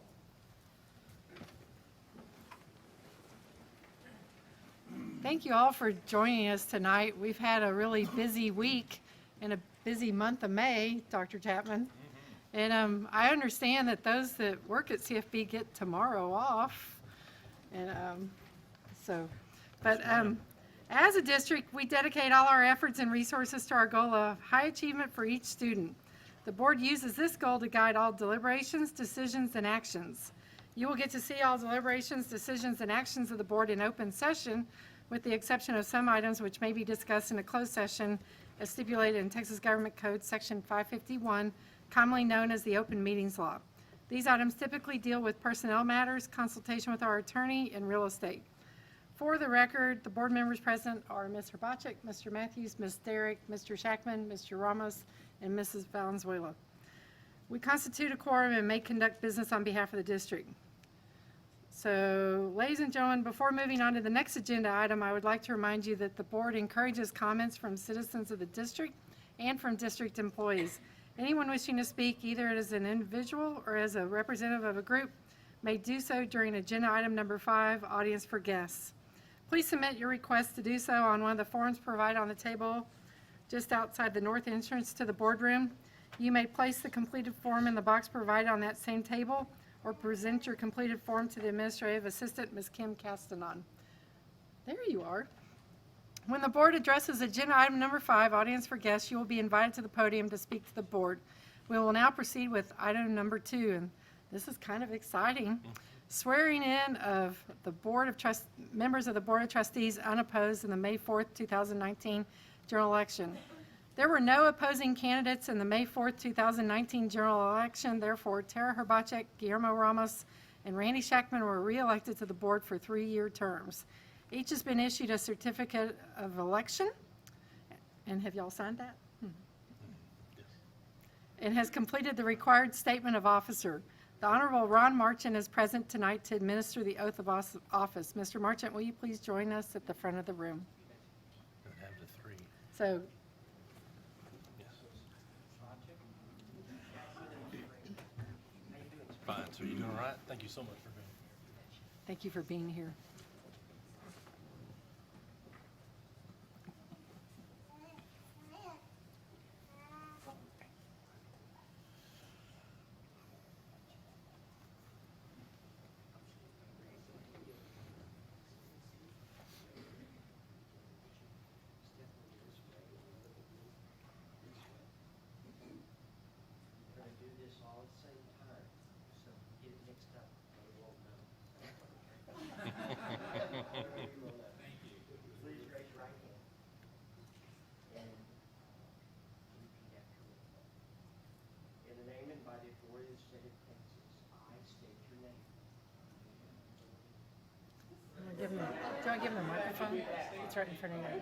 Thank you all for joining us tonight. We've had a really busy week and a busy month of May, Dr. Chapman. And I understand that those that work at CFB get tomorrow off. And as a district, we dedicate all our efforts and resources to our goal of high achievement for each student. The board uses this goal to guide all deliberations, decisions, and actions. You will get to see all deliberations, decisions, and actions of the board in open session, with the exception of some items which may be discussed in a closed session as stipulated in Texas Government Code Section 551, commonly known as the Open Meetings Law. These items typically deal with personnel matters, consultation with our attorney, and real estate. For the record, the board members present are Ms. Herbacek, Mr. Matthews, Ms. Derrick, Mr. Shackman, Mr. Ramos, and Mrs. Valenzuela. We constitute a quorum and may conduct business on behalf of the district. So, ladies and gentlemen, before moving on to the next agenda item, I would like to remind you that the board encourages comments from citizens of the district and from district employees. Anyone wishing to speak, either as an individual or as a representative of a group, may do so during agenda item number 5, audience for guests. Please submit your request to do so on one of the forms provided on the table just outside the north entrance to the boardroom. You may place the completed form in the box provided on that same table or present your completed form to the administrative assistant, Ms. Kim Castanon. There you are. When the board addresses agenda item number 5, audience for guests, you will be invited to the podium to speak to the board. We will now proceed with item number 2, and this is kind of exciting. Swearing in of the members of the Board of Trustees unopposed in the May 4th, 2019 general election. There were no opposing candidates in the May 4th, 2019 general election. Therefore, Tara Herbacek, Guillermo Ramos, and Randy Shackman were reelected to the board for 3-year terms. Each has been issued a certificate of election. And have y'all signed that? And has completed the required statement of officer. The Honorable Ron Marchant is present tonight to administer the oath of office. Mr. Marchant, will you please join us at the front of the room? Have the 3. So, Fine, so you're doing all right? Thank you so much for being here. thank you for being here. We're gonna do this all at the same time, so get it mixed up, or we won't know. Thank you. Please raise your right hand. And repeat after me. In the name and by the authority of the state of Texas, I state your name. Do you want to give them the microphone? It's right in front of you.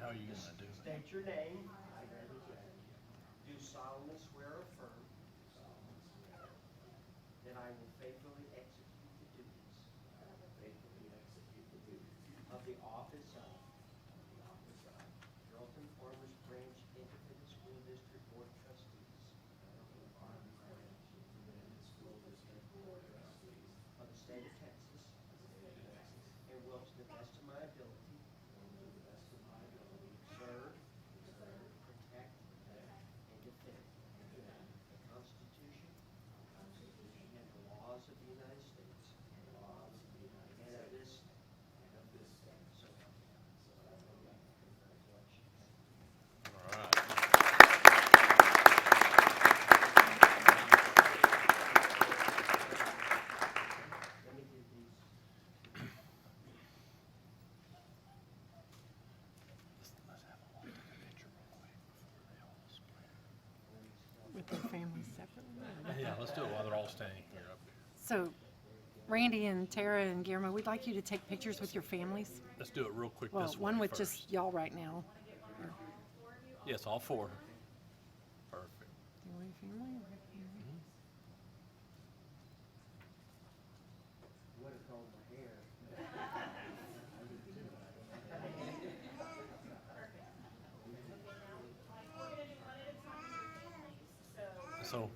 How are you going to do it? State your name. Do solemnly swear or affirm that I will faithfully execute the duties of the office of Carrollton-Farmers Branch Independent School District Board of Trustees of the state of Texas, and will to the best of my ability serve, protect, and defend the Constitution and the laws of the United States and of this state. So help me God. Congratulations. All right. Let me do these. Let's have a look at the picture real quick before they all split. With their families separately? Yeah, let's do it while they're all standing here up here. So, Randy and Tara and Guillermo, we'd like you to take pictures with your families. Let's do it real quick Well, this way one with first. just y'all right now. Yes, all 4. Perfect. You want your family? Would have combed my hair. So,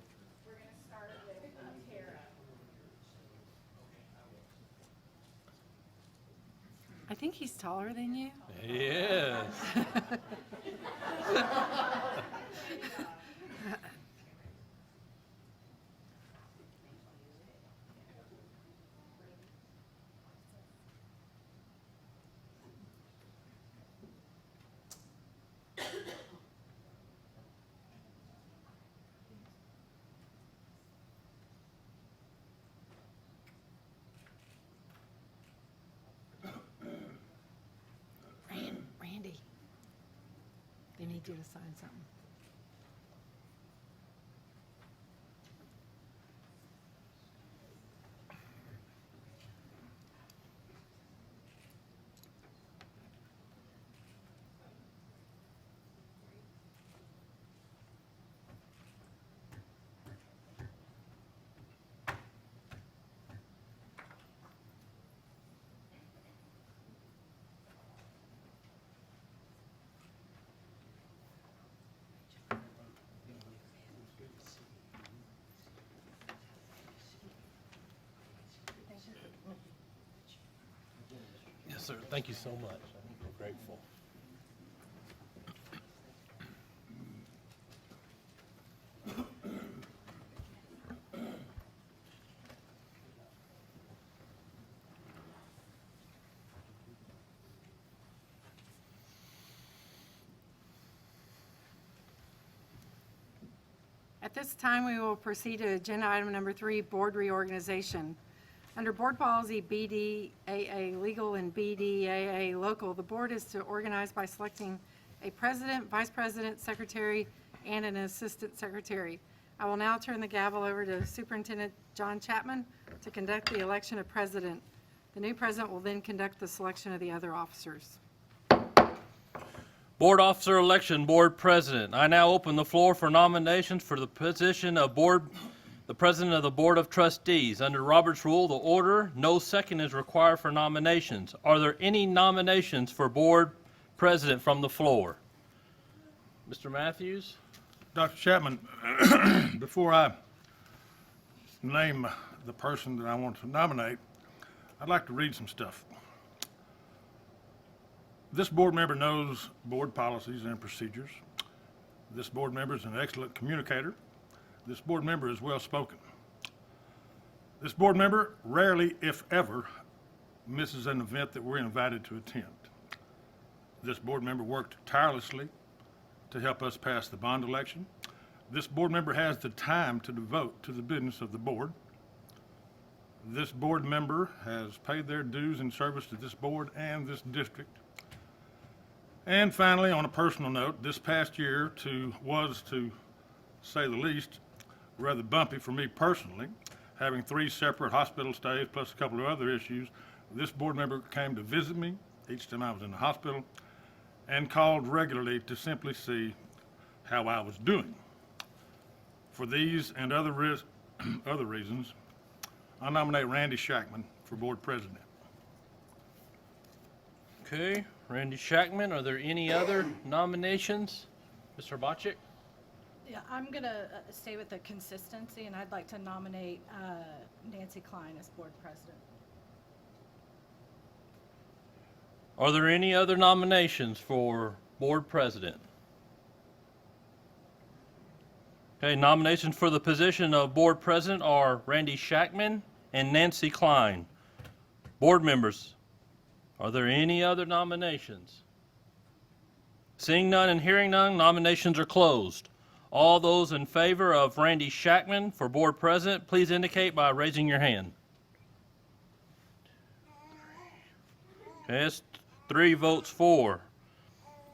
I think he's taller than you. yes. need you to sign something. Yes, sir. Thank you so much. I'm grateful. At this time, we will proceed to agenda item number 3, board reorganization. Under Board Policy BDAA Legal and BDAA Local, the board is to organize by selecting a president, vice president, secretary, and an assistant secretary. I will now turn the gavel over to Superintendent John Chapman to conduct the election of president. The new president will then conduct the selection of the other officers. Board officer election, board president. I now open the floor for nominations for the position of the president of the Board of Trustees. Under Robert's Rule, the order, no second is required for nominations. Are there any nominations for board president from the floor? Mr. Matthews? Dr. Chapman, before I name the person that I want to nominate, I'd like to read some stuff. This board member knows board policies and procedures. This board member is an excellent communicator. This board member is well-spoken. This board member rarely, if ever, misses an event that we're invited to attend. This board member worked tirelessly to help us pass the bond election. This board member has the time to devote to the business of the board. This board member has paid their dues in service to this board and this district. And finally, on a personal note, this past year was, to say the least, rather bumpy for me personally, having 3 separate hospital stays plus a couple of other issues. This board member came to visit me each time I was in the hospital and called regularly to simply see how I was doing. For these and other reasons, I nominate Randy Shackman for board president. Okay, Randy Shackman. Are there any other nominations? Mr. Bocek? Yeah, I'm going to stay with the consistency, and I'd like to nominate Nancy Klein as board president. Are there any other nominations for board president? Okay, nominations for the position of board president are Randy Shackman and Nancy Klein. Board members, are there any other nominations? Seeing none and hearing none, nominations are closed. All those in favor of Randy Shackman for board president, please indicate by raising your hand. Okay, that's 3 votes for.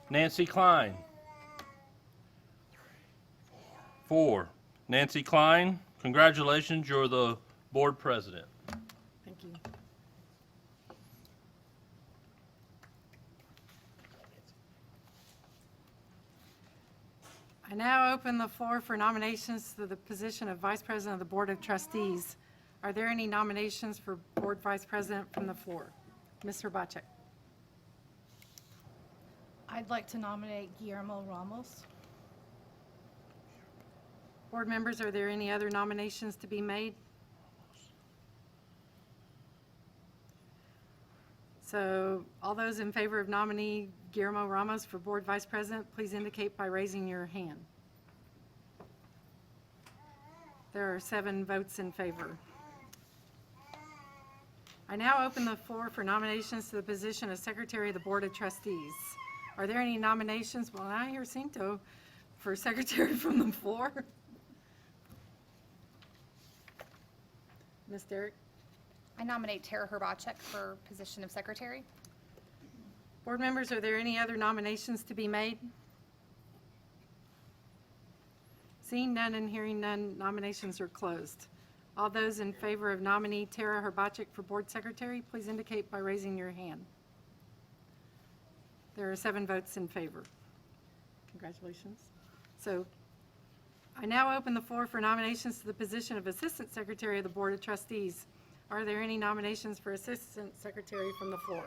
Nancy Klein. 4. Nancy Klein, congratulations, you're the board president. Thank you. I now open the floor for nominations to the position of Vice President of the Board of Trustees. Are there any nominations for Board Vice President from the floor? Mr. Bocek. I'd like to nominate Guillermo Ramos. Board members, are there any other nominations to be made? So all those in favor of nominee Guillermo Ramos for Board Vice President, please indicate by raising your hand. There are 7 votes in favor. I now open the floor for nominations to the position of Secretary of the Board of Trustees. Are there any nominations? Well, I hear Cinto for Secretary from the floor. Ms. Derrick? I nominate Tara Herbacek for position of secretary. Board members, are there any other nominations to be made? Seeing none and hearing none, nominations are closed. All those in favor of nominee Tara Herbacek for Board Secretary, please indicate by raising your hand. There are 7 votes in favor. Congratulations. So I now open the floor for nominations to the position of Assistant Secretary of the Board of Trustees. Are there any nominations for Assistant Secretary from the floor?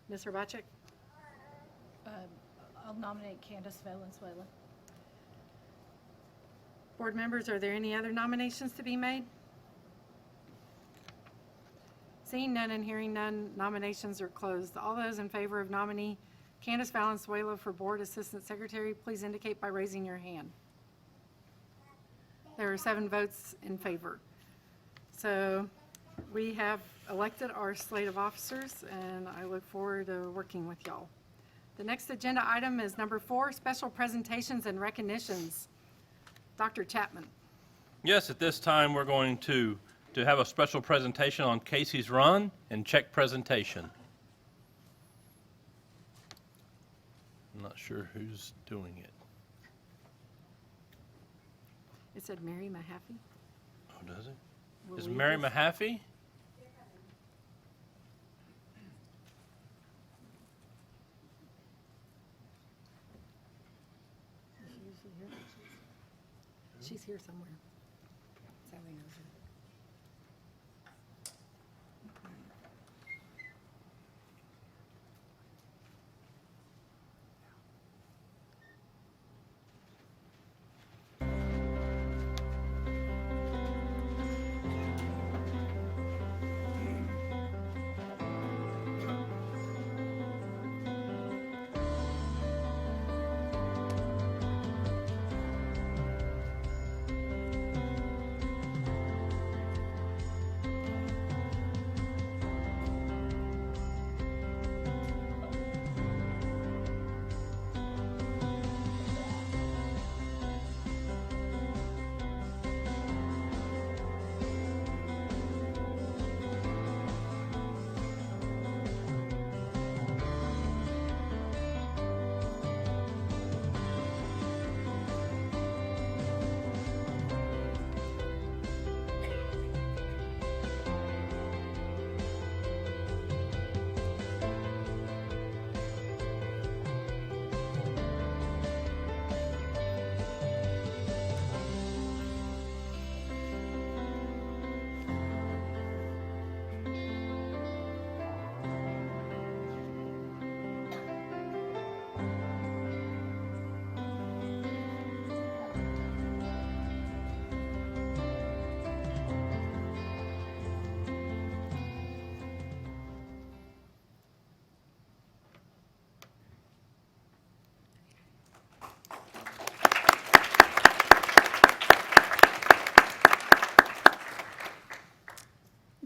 Ms. Herbacek? I'll nominate Candace Valenzuela. Board members, are there any other nominations to be made? Seeing none and hearing none, nominations are closed. All those in favor of nominee Candace Valenzuela for Board Assistant Secretary, please indicate by raising your hand. There are 7 votes in favor. So we have elected our slate of officers, and I look forward to working with y'all. The next agenda item is number 4, special presentations and recognitions. Dr. Chapman. Yes, at this time, we're going to have a special presentation on Casey's Run and check presentation. I'm not sure who's doing it. It said Mary Mahaffey. Oh, does it? Will Is we Mary just- Mahaffey? Is she usually here? She's here somewhere. Sally knows her.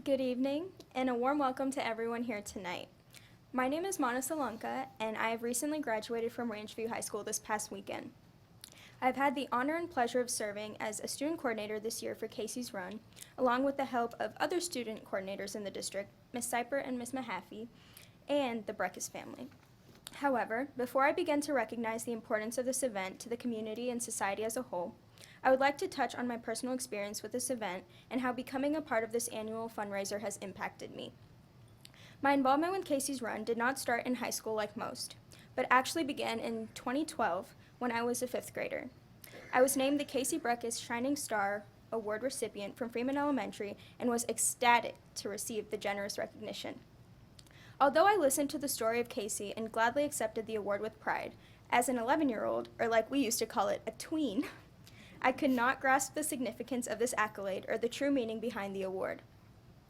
Good evening, and a warm welcome to everyone here tonight. My name is Mana Salanka, and I have recently graduated from Ranchview High School this past weekend. I've had the honor and pleasure of serving as a student coordinator this year for Casey's Run, along with the help of other student coordinators in the district, Ms. Cyper and Ms. Mahaffey, and the Breckus family. However, before I begin to recognize the importance of this event to the community and society as a whole, I would like to touch on my personal experience with this event and how becoming a part of this annual fundraiser has impacted me. My involvement with Casey's Run did not start in high school like most, but actually began in 2012 when I was a 5th grader. I was named the Casey Breckus Shining Star Award recipient from Freeman Elementary and was ecstatic to receive the generous recognition. Although I listened to the story of Casey and gladly accepted the award with pride, as an 11-year-old, or like we used to call it, a tween, I could not grasp the significance of this accolade or the true meaning behind the award.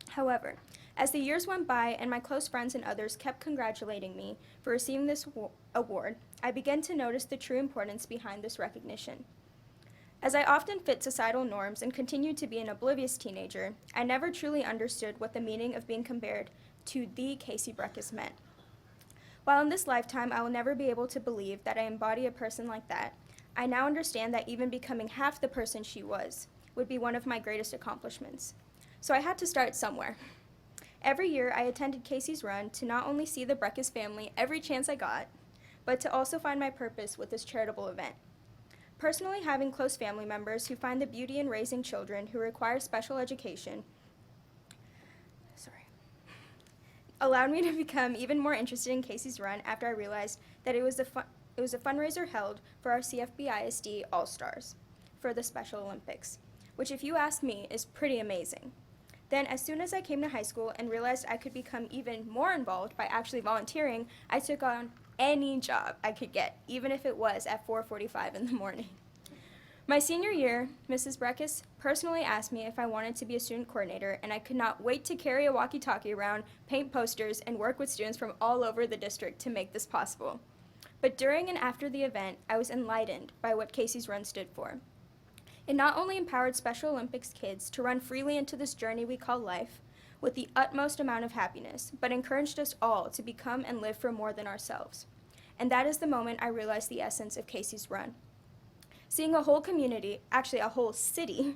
However, as the years went by and my close friends and others kept congratulating me for receiving this award, I began to notice the true importance behind this recognition. As I often fit societal norms and continued to be an oblivious teenager, I never truly understood what the meaning of being compared to the Casey Breckus meant. While in this lifetime I will never be able to believe that I embody a person like that, I now understand that even becoming half the person she was would be one of my greatest accomplishments. So I had to start somewhere. Every year I attended Casey's Run to not only see the Breckus family every chance I got, but to also find my purpose with this charitable event. Personally, having close family members who find the beauty in raising children who require special education allowed me to become even more interested in Casey's Run after I realized that it was a fundraiser held for our CFBISD All-Stars for the Special Olympics, which, if you ask me, is pretty amazing. Then, as soon as I came to high school and realized I could become even more involved by actually volunteering, I took on any job I could get, even if it was at 4:45 in the morning. My senior year, Mrs. Breckus personally asked me if I wanted to be a student coordinator, and I could not wait to carry a walkie-talkie around, paint posters, and work with students from all over the district to make this possible. But during and after the event, I was enlightened by what Casey's Run stood for. It not only empowered Special Olympics kids to run freely into this journey we call life with the utmost amount of happiness, but encouraged us all to become and live for more than ourselves. And that is the moment I realized the essence of Casey's Run. Seeing a whole community, actually a whole city,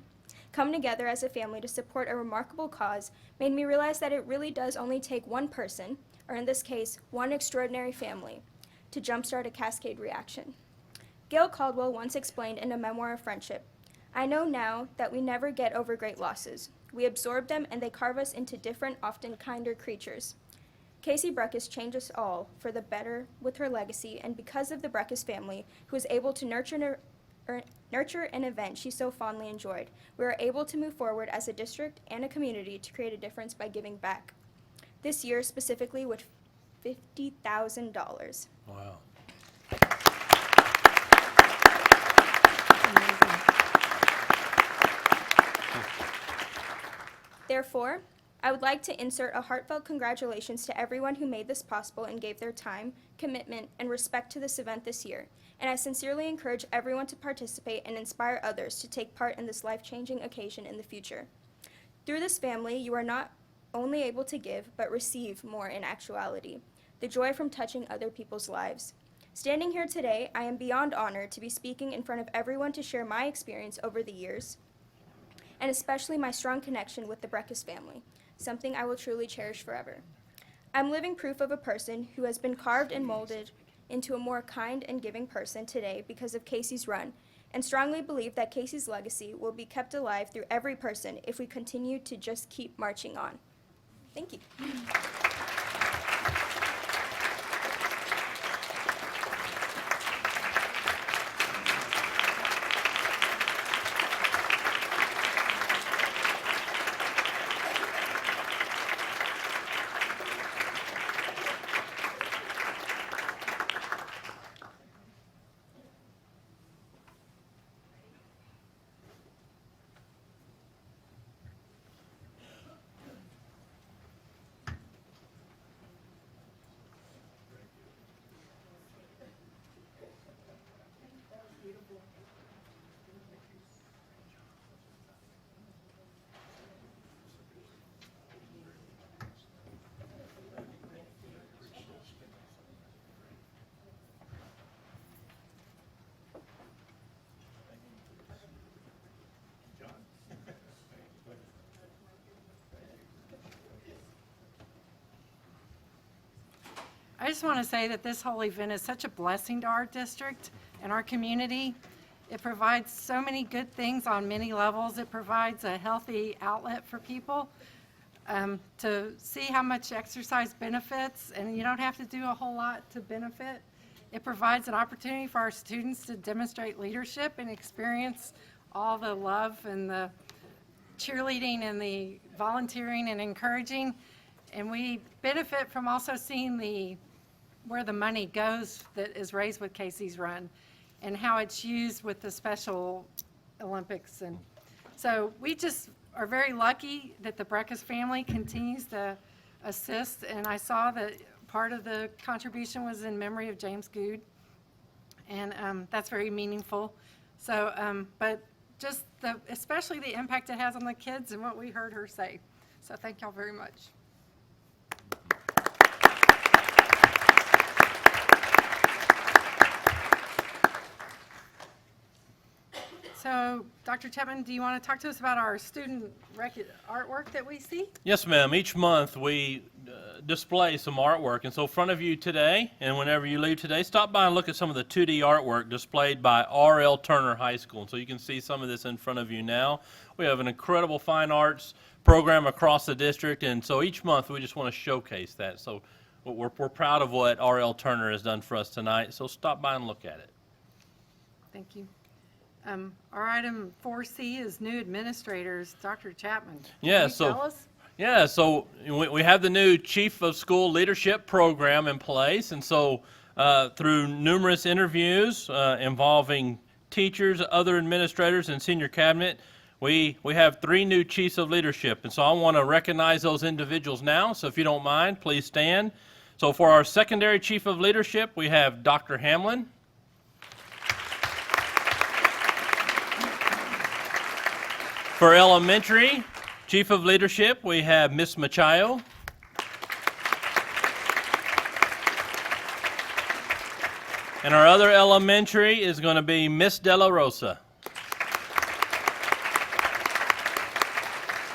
come together as a family to support a remarkable cause made me realize that it really does only take one person, or in this case, one extraordinary family, to jumpstart a cascade reaction. Gail Caldwell once explained in a memoir of friendship, "I know now that we never get over great losses. We absorb them and they carve us into different, often kinder creatures." Casey Breckus changed us all for the better with her legacy, and because of the Breckus family, who was able to nurture an event she so fondly enjoyed, we were able to move forward as a district and a community to create a difference by giving back. This year specifically with $50,000. Wow. Therefore, I would like to insert a heartfelt congratulations to everyone who made this possible and gave their time, commitment, and respect to this event this year. And I sincerely encourage everyone to participate and inspire others to take part in this life-changing occasion in the future. Through this family, you are not only able to give, but receive more in actuality. The joy from touching other people's lives. Standing here today, I am beyond honored to be speaking in front of everyone to share my experience over the years, and especially my strong connection with the Breckus family, something I will truly cherish forever. I'm living proof of a person who has been carved and molded into a more kind and giving person today because of Casey's Run, and strongly believe that Casey's legacy will be kept alive through every person if we continue to just keep marching on. Thank you. I just want to say that this whole event is such a blessing to our district and our community. It provides so many good things on many levels. It provides a healthy outlet for people to see how much exercise benefits, and you don't have to do a whole lot to benefit. It provides an opportunity for our students to demonstrate leadership and experience all the love and the cheerleading and the volunteering and encouraging. And we benefit from also seeing where the money goes that is raised with Casey's Run and how it's used with the Special Olympics. And so we just are very lucky that the Breckus family continues to assist. And I saw that part of the contribution was in memory of James Good, and that's very meaningful. So, but just especially the impact it has on the kids and what we heard her say. So thank y'all very much. So, Dr. Chapman, do you want to talk to us about our student artwork that we see? Yes, ma'am. Each month we display some artwork. And so in front of you today, and whenever you leave today, stop by and look at some of the 2D artwork displayed by R.L. Turner High School. And so you can see some of this in front of you now. We have an incredible fine arts program across the district, and so each month we just want to showcase that. So we're proud of what R.L. Turner has done for us tonight. So stop by and look at it. Thank you. Our item 4C is new administrators. Dr. Chapman, Yeah, can you so- tell us? Yeah, so we have the new Chief of School Leadership Program in place, and so through numerous interviews involving teachers, other administrators, and senior cabinet, we have 3 new Chiefs of Leadership, and so I want to recognize those individuals now, so if you don't mind, please stand. So for our secondary Chief of Leadership, we have Dr. Hamlin. For elementary Chief of Leadership, we have Miss Machayo. And our other elementary is going to be Miss De La Rosa.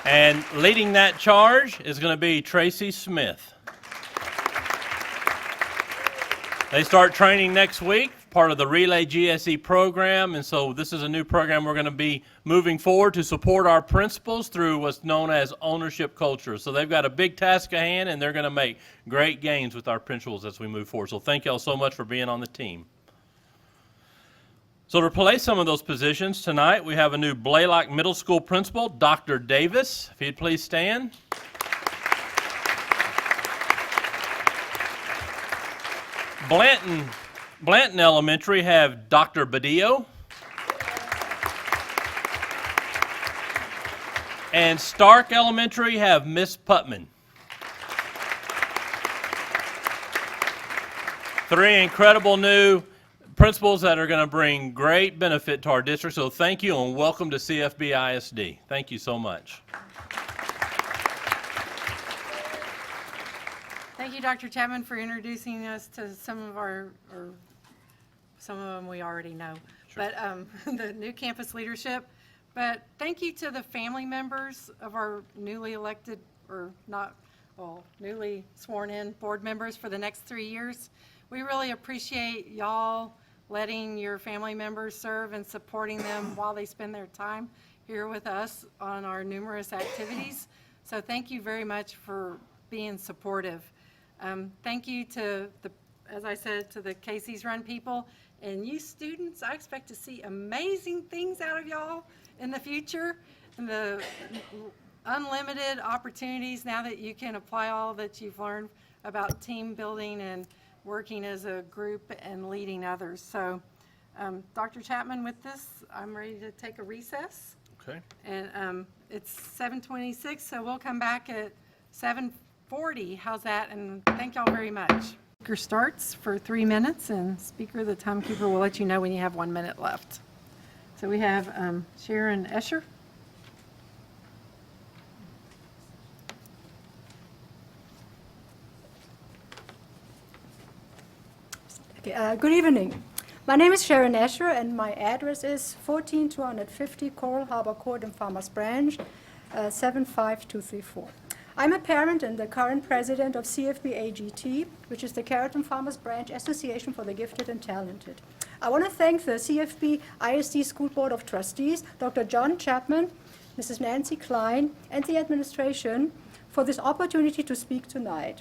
And leading that charge is going to be Tracy Smith. They start training next week, part of the Relay GSE program, and so this is a new program we're going to be moving forward to support our principals through what's known as ownership culture. So they've got a big task at hand, and they're going to make great gains with our principals as we move forward. So thank y'all so much for being on the team. So to replace some of those positions tonight, we have a new Blaylock Middle School principal, Dr. Davis. If you'd please stand. Blanton Elementary have Dr. Badillo. And Stark Elementary have Miss Putman. 3 incredible new principals that are going to bring great benefit to our district. So thank you and welcome to CFBISD. Thank you so much. Thank you, Dr. Chapman, for introducing us to some of some of them we already know, but the new campus leadership. But thank you to the family members of our newly elected, newly sworn in board members for the next 3 years. We really appreciate y'all letting your family members serve and supporting them while they spend their time here with us on our numerous activities. So thank you very much for being supportive. Thank you to as I said, to the Casey's Run people and you students. I expect to see amazing things out of y'all in the future, and the unlimited opportunities now that you can apply all that you've learned about team building and working as a group and leading others. So, Dr. Chapman, with this, I'm ready to take a recess. Okay. And it's 7:26, so we'll come back at 7:40. How's that? And thank y'all very much. Speaker starts for 3 minutes, and Speaker, the timekeeper, will let you know when you have 1 minute left. So we have Sharon Escher. Okay, good evening. My name is Sharon Escher, and my address is 14250 Coral Harbor Court in Farmers Branch, 75234. I'm a parent and the current president of CFBISD, which is the Carrollton-Farmers Branch Association for the Gifted and Talented. I want to thank the CFBISD School Board of Trustees, Dr. John Chapman, Mrs. Nancy Klein, and the administration for this opportunity to speak tonight.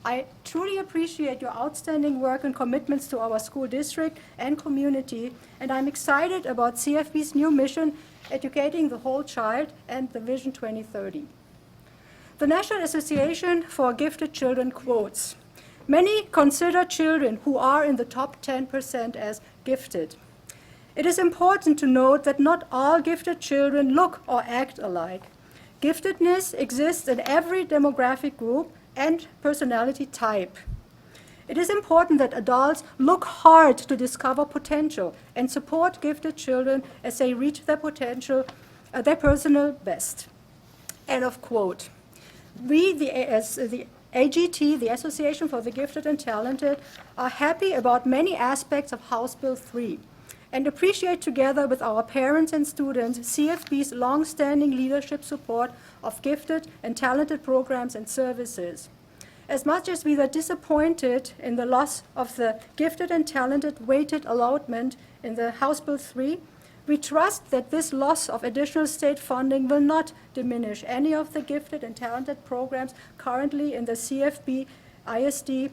I truly appreciate your outstanding work and commitments to our school district and community, and I'm excited about CFB's new mission, Educating the Whole Child, and the Vision 2030. The National Association for Gifted Children quotes, "Many consider children who are in the top 10% as gifted. It is important to note that not all gifted children look or act alike. Giftedness exists in every demographic group and personality type. It is important that adults look hard to discover potential and support gifted children as they reach their potential, their personal best." End of quote. We, the AGT, the Association for the Gifted and Talented, are happy about many aspects of House Bill 3. and appreciate together with our parents and students CFB's long-standing leadership support of gifted and talented programs and services. As much as we were disappointed in the loss of the gifted and talented weighted allotment in the House Bill 3, we trust that this loss of additional state funding will not diminish any of the gifted and talented programs currently in the CFBISD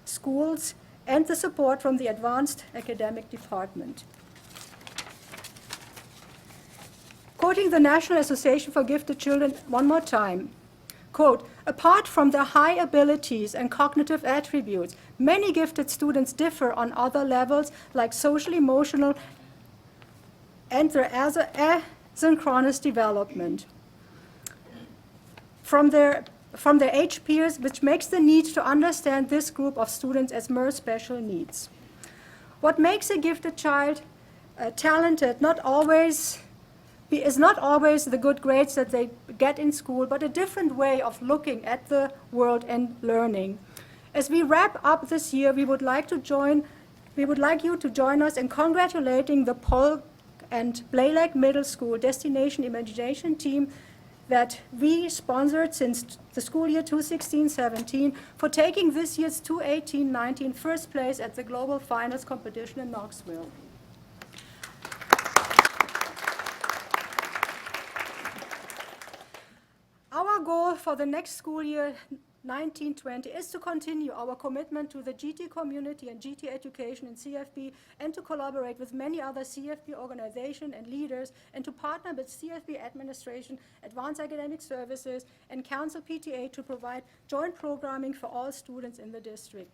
schools and the support from the Advanced Academic Department. Quoting the National Association for Gifted Children one more time, quote, apart from their high abilities and cognitive attributes, many gifted students differ on other levels like social, emotional, and their asynchronous development from their age peers, which makes the need to understand this group of students as mere special needs. What makes a gifted child talented is not always the good grades that they get in school, but a different way of looking at the world and learning. As we wrap up this year, we would like you to join us in congratulating the Polk and Blake Middle School Destination Imagination team that we sponsored since the school year 2016-17 for taking this year's 2018-19 first place at the Global Finals competition in Knoxville. Our goal for the next school year 1920 is to continue our commitment to the GT community and GT education in CFB and to collaborate with many other CFB organizations and leaders and to partner with CFB administration, Advanced Academic Services, and Council PTA to provide joint programming for all students in the district.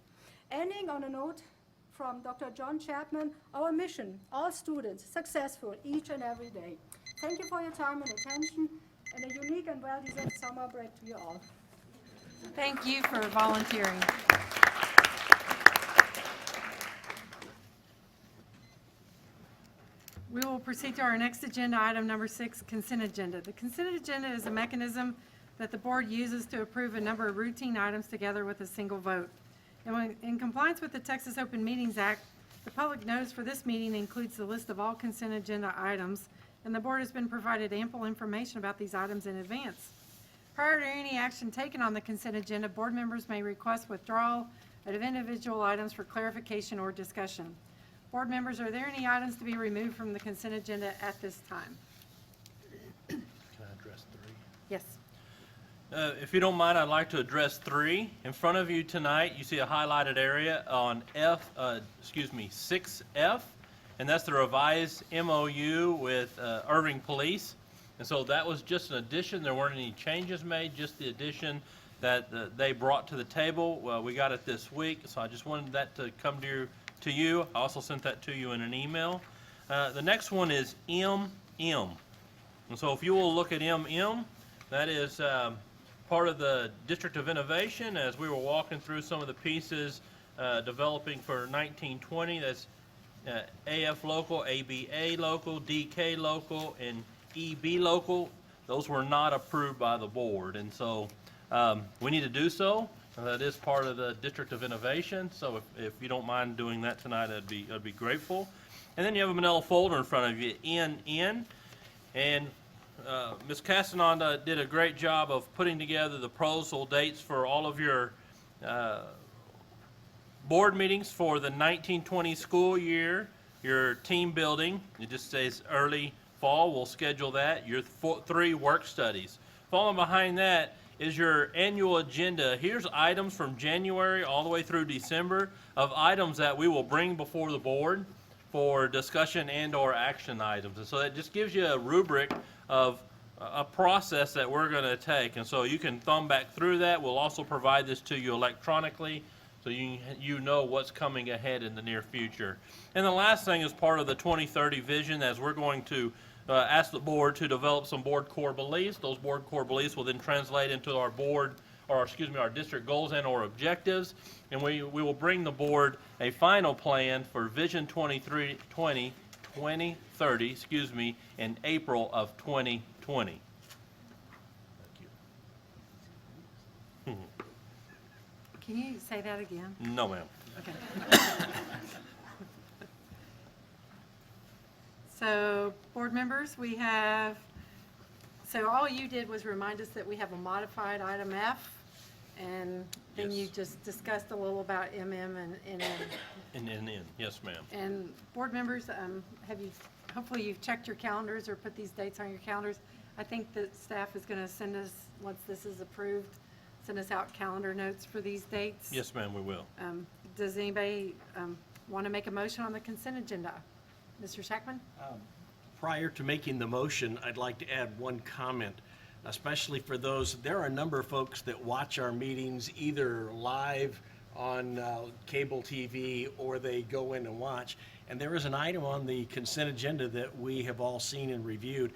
Ending on a note from Dr. John Chapman, our mission, all students successful each and every day. Thank you for your time and attention, and a unique and well-deserved summer break to you all. Thank you for volunteering. We will proceed to our next agenda, item number 6, consent agenda. The consent agenda is a mechanism that the board uses to approve a number of routine items together with a single vote. And in compliance with the Texas Open Meetings Act, the public notice for this meeting includes the list of all consent agenda items, and the board has been provided ample information about these items in advance. Prior to any action taken on the consent agenda, board members may request withdrawal of individual items for clarification or discussion. Board members, are there any items to be removed from the consent agenda at this time? Can I address 3? Yes. If you don't mind, I'd like to address 3. In front of you tonight, you see a highlighted area on 6F, and that's the revised MOU with Irving Police. And so that was just an addition. There weren't any changes made, just the addition that they brought to the table. Well, we got it this week, so I just wanted that to come to you. I also sent that to you in an email. The next one is MM. And so if you will look at MM, that is part of the District of Innovation as we were walking through some of the pieces developing for 1920. That's AF local, ABA local, DK local, and EB local. Those were not approved by the board, and so we need to do so. That is part of the District of Innovation, so if you don't mind doing that tonight, I'd be grateful. And then you have a manila folder in front of you, NN, and Ms. Castaneda did a great job of putting together the proposal dates for all of your board meetings for the 1920 school year, your team building. It just says early fall, we'll schedule that. Your 3 work studies. Following behind that is your annual agenda. Here's items from January all the way through December of items that we will bring before the board for discussion and or action items. And so that just gives you a rubric of a process that we're going to take. And so you can thumb back through that. We'll also provide this to you electronically so you know what's coming ahead in the near future. And the last thing is part of the 2030 vision, as we're going to ask the board to develop some board core beliefs. Those board core beliefs will then translate into our our district goals and or objectives. And we will bring the board a final plan for Vision 2030, in April of 2020. Thank you. Can you say that again? No, ma'am. Okay. So, board members, we have, so all you did was remind us that we have a modified item F, and then you Yes. just discussed a little about MM and NM. And yes, ma'am. And board members, hopefully you've checked your calendars or put these dates on your calendars. I think that staff is going to send us, once this is approved, send us out calendar notes for these dates. Yes, ma'am, we will. Does anybody want to make a motion on the consent agenda? Mr. Shackman? Prior to making the motion, I'd like to add one comment, especially for those, there are a number of folks that watch our meetings either live on cable TV or they go in and watch. And there is an item on the consent agenda that we have all seen and reviewed,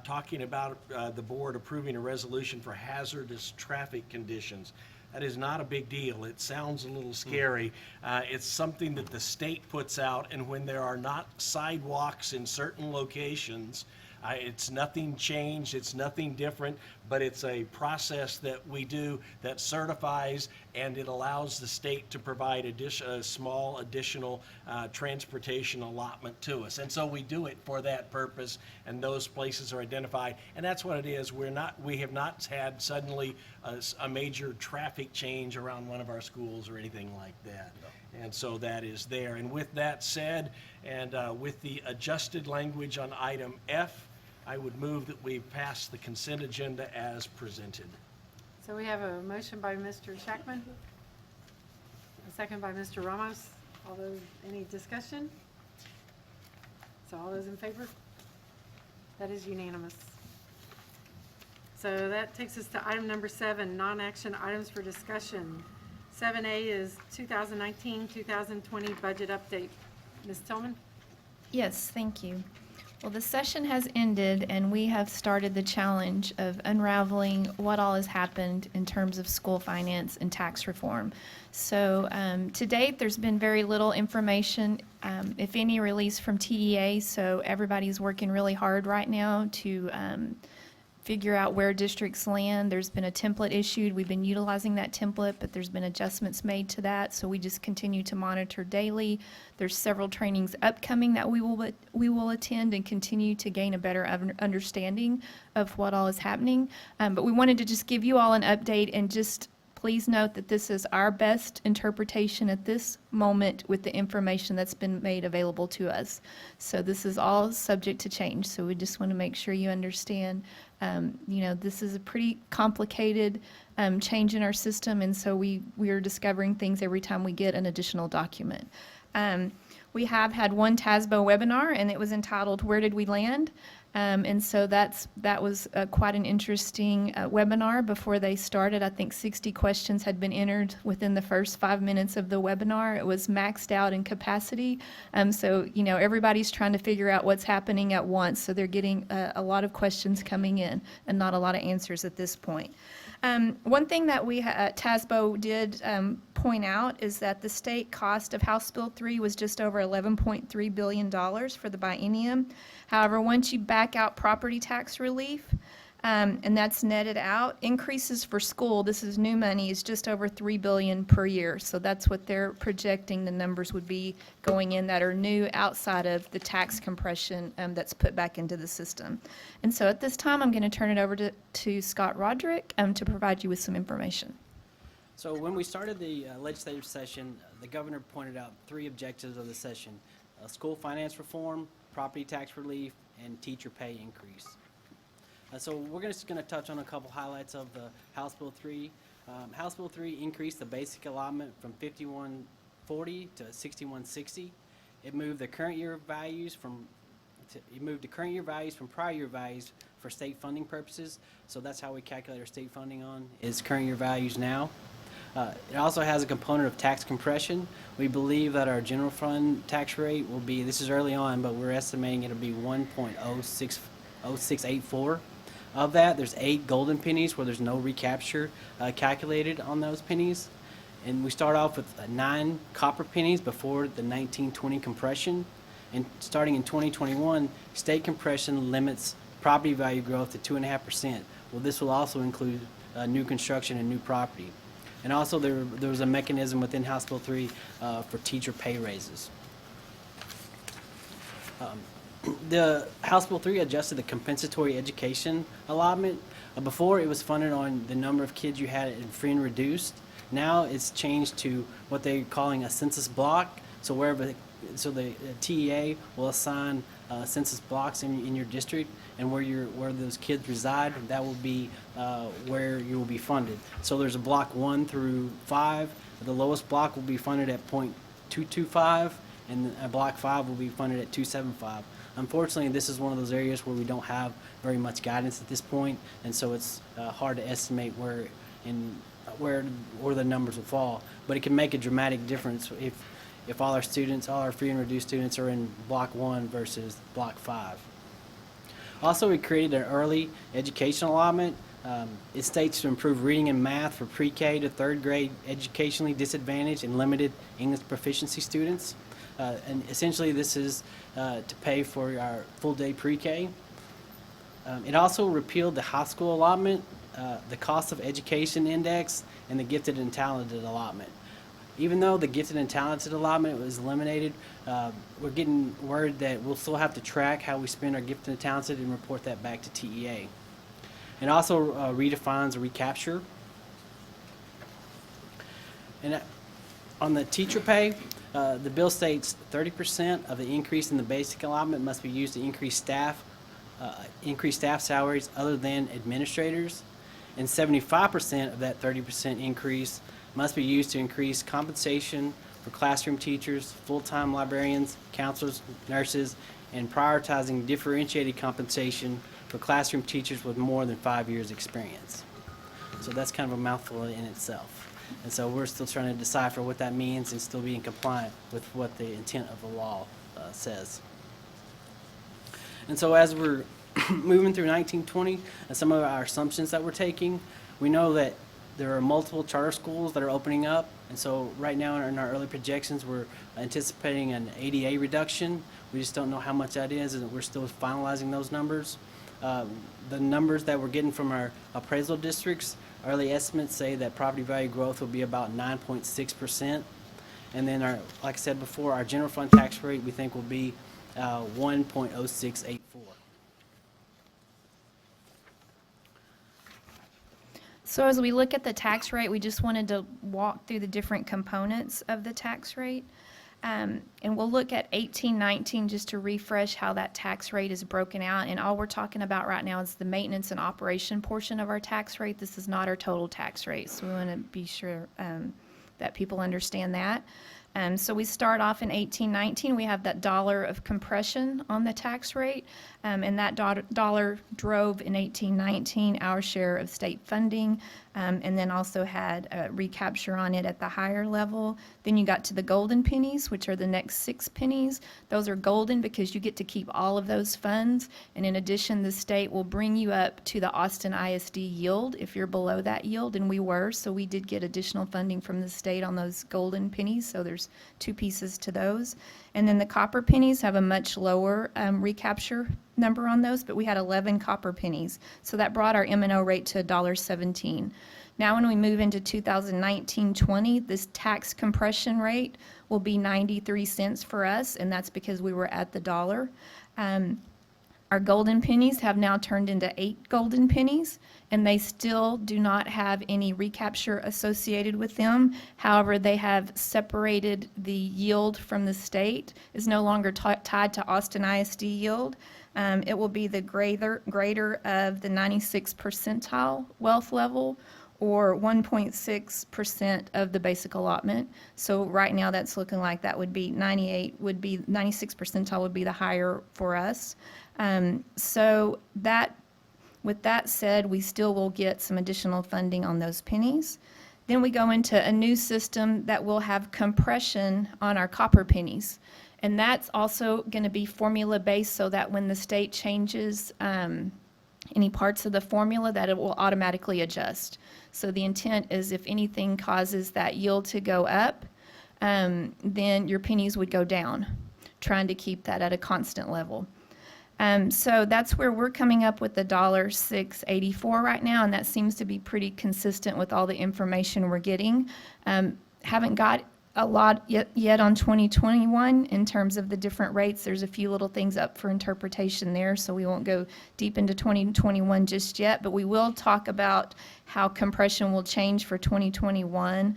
talking about the board approving a resolution for hazardous traffic conditions. That is not a big deal. It sounds a little scary. It's something that the state puts out, and when there are not sidewalks in certain locations, it's nothing changed, it's nothing different, but it's a process that we do that certifies, and it allows the state to provide a small additional transportation allotment to us. And so we do it for that purpose, and those places are identified. And that's what it is. We have not had suddenly a major traffic change around one of our schools or anything like that. And so that is there. And with that said, and with the adjusted language on item F, I would move that we pass the consent agenda as presented. So we have a motion by Mr. Shackman, a second by Mr. Ramos. Any discussion? So all those in favor? That is unanimous. So that takes us to item number 7, non-action items for discussion. 7A is 2019-2020 budget update. Ms. Tillman? Yes, thank you. Well, the session has ended, and we have started the challenge of unraveling what all has happened in terms of school finance and tax reform. So to date, there's been very little information, if any, released from TEA, so everybody's working really hard right now to figure out where districts land. There's been a template issued. We've been utilizing that template, but there's been adjustments made to that, so we just continue to monitor daily. There's several trainings upcoming that we will attend and continue to gain a better understanding of what all is happening. But we wanted to just give you all an update, and just please note that this is our best interpretation at this moment with the information that's been made available to us. So this is all subject to change. So we just want to make sure you understand, this is a pretty complicated change in our system, and so we are discovering things every time we get an additional document. We have had one TASBO webinar, and it was entitled, "Where Did We Land?" And so that was quite an interesting webinar. Before they started, I think 60 questions had been entered within the first 5 minutes of the webinar. It was maxed out in capacity. So, everybody's trying to figure out what's happening at once. So they're getting a lot of questions coming in and not a lot of answers at this point. One thing that we TASBO did point out is that the state cost of House Bill 3 was just over $11.3 billion for the biennium. However, once you back out property tax relief, and that's netted out, increases for school, this is new money, is just over $3 billion per year. So that's what they're projecting the numbers would be going in that are new outside of the tax compression that's put back into the system. And so at this time, I'm going to turn it over to Scott Roderick to provide you with some information. So when we started the legislative session, the governor pointed out 3 objectives of the session: school finance reform, property tax relief, and teacher pay increase. So we're just going to touch on a couple highlights of the House Bill 3. House Bill 3 increased the basic allotment from $51.40 to $61.60. It moved the current year values from prior year values for state funding purposes. So that's how we calculate our state funding on is current year values now. It also has a component of tax compression. We believe that our general fund tax rate will be, this is early on, but we're estimating it'll be 1.0684. Of that, there's 8 golden pennies where there's no recapture calculated on those pennies. And we start off with 9 copper pennies before the 1920 compression. And starting in 2021, state compression limits property value growth to 2.5%. Well, this will also include new construction and new property. And also there was a mechanism within House Bill 3 for teacher pay raises. The House Bill 3 adjusted the compensatory education allotment. Before, it was funded on the number of kids you had in free and reduced. Now it's changed to what they're calling a census block. So the TEA will assign census blocks in your district, and where those kids reside, that will be where you will be funded. So there's a block 1 through 5. The lowest block will be funded at .225, and block 5 will be funded at .275. Unfortunately, this is one of those areas where we don't have very much guidance at this point, and so it's hard to estimate where the numbers will fall. But it can make a dramatic difference if all our free and reduced students are in block 1 versus block 5. Also, we created an early education allotment. It states to improve reading and math for pre-K to 3rd grade educationally disadvantaged and limited English proficiency students. And essentially, this is to pay for our full-day pre-K. It also repealed the high school allotment, the cost of education index, and the gifted and talented allotment. Even though the gifted and talented allotment was eliminated, we're getting word that we'll still have to track how we spend our gifted and talented and report that back to TEA. It also redefines a recapture. And on the teacher pay, the bill states 30% of the increase in the basic allotment must be used to increase staff salaries other than administrators, and 75% of that 30% increase must be used to increase compensation for classroom teachers, full-time librarians, counselors, nurses, and prioritizing differentiated compensation for classroom teachers with more than 5 years' experience. So that's kind of a mouthful in itself. And so we're still trying to decipher what that means and still being compliant with what the intent of the law says. And so as we're moving through 1920 and some of our assumptions that we're taking, we know that there are multiple charter schools that are opening up. And so right now in our early projections, we're anticipating an ADA reduction. We just don't know how much that is, and we're still finalizing those numbers. The numbers that we're getting from our appraisal districts, early estimates say that property value growth will be about 9.6%. And then like I said before, our general fund tax rate we think will be 1.0684. So as we look at the tax rate, we just wanted to walk through the different components of the tax rate. And we'll look at 1819 just to refresh how that tax rate is broken out. And all we're talking about right now is the maintenance and operation portion of our tax rate. This is not our total tax rate. So we want to be sure that people understand that. So we start off in 1819. We have that dollar of compression on the tax rate. And that dollar drove in 1819 our share of state funding, and then also had a recapture on it at the higher level. Then you got to the golden pennies, which are the next 6 pennies. Those are golden because you get to keep all of those funds. And in addition, the state will bring you up to the Austin ISD yield if you're below that yield, and we were. So we did get additional funding from the state on those golden pennies. So there's 2 pieces to those. And then the copper pennies have a much lower recapture number on those, but we had 11 copper pennies. So that brought our M&O rate to $1.17. Now when we move into 2019-20, this tax compression rate will be 93 cents for us, and that's because we were at the dollar. Our golden pennies have now turned into 8 golden pennies, and they still do not have any recapture associated with them. However, they have separated the yield from the state. It's no longer tied to Austin ISD yield. It will be the greater of the 96th percentile wealth level, or 1.6% of the basic allotment. So right now that's looking like that would be 96 percentile would be the higher for us. So that, with that said, we still will get some additional funding on those pennies. Then we go into a new system that will have compression on our copper pennies. And that's also going to be formula based, so that when the state changes any parts of the formula, that it will automatically adjust. So the intent is if anything causes that yield to go up, then your pennies would go down, trying to keep that at a constant level. So that's where we're coming up with the $6.84 right now, and that seems to be pretty consistent with all the information we're getting. Haven't got a lot yet on 2021 in terms of the different rates. There's a few little things up for interpretation there, so we won't go deep into 2021 just yet, but we will talk about how compression will change for 2021.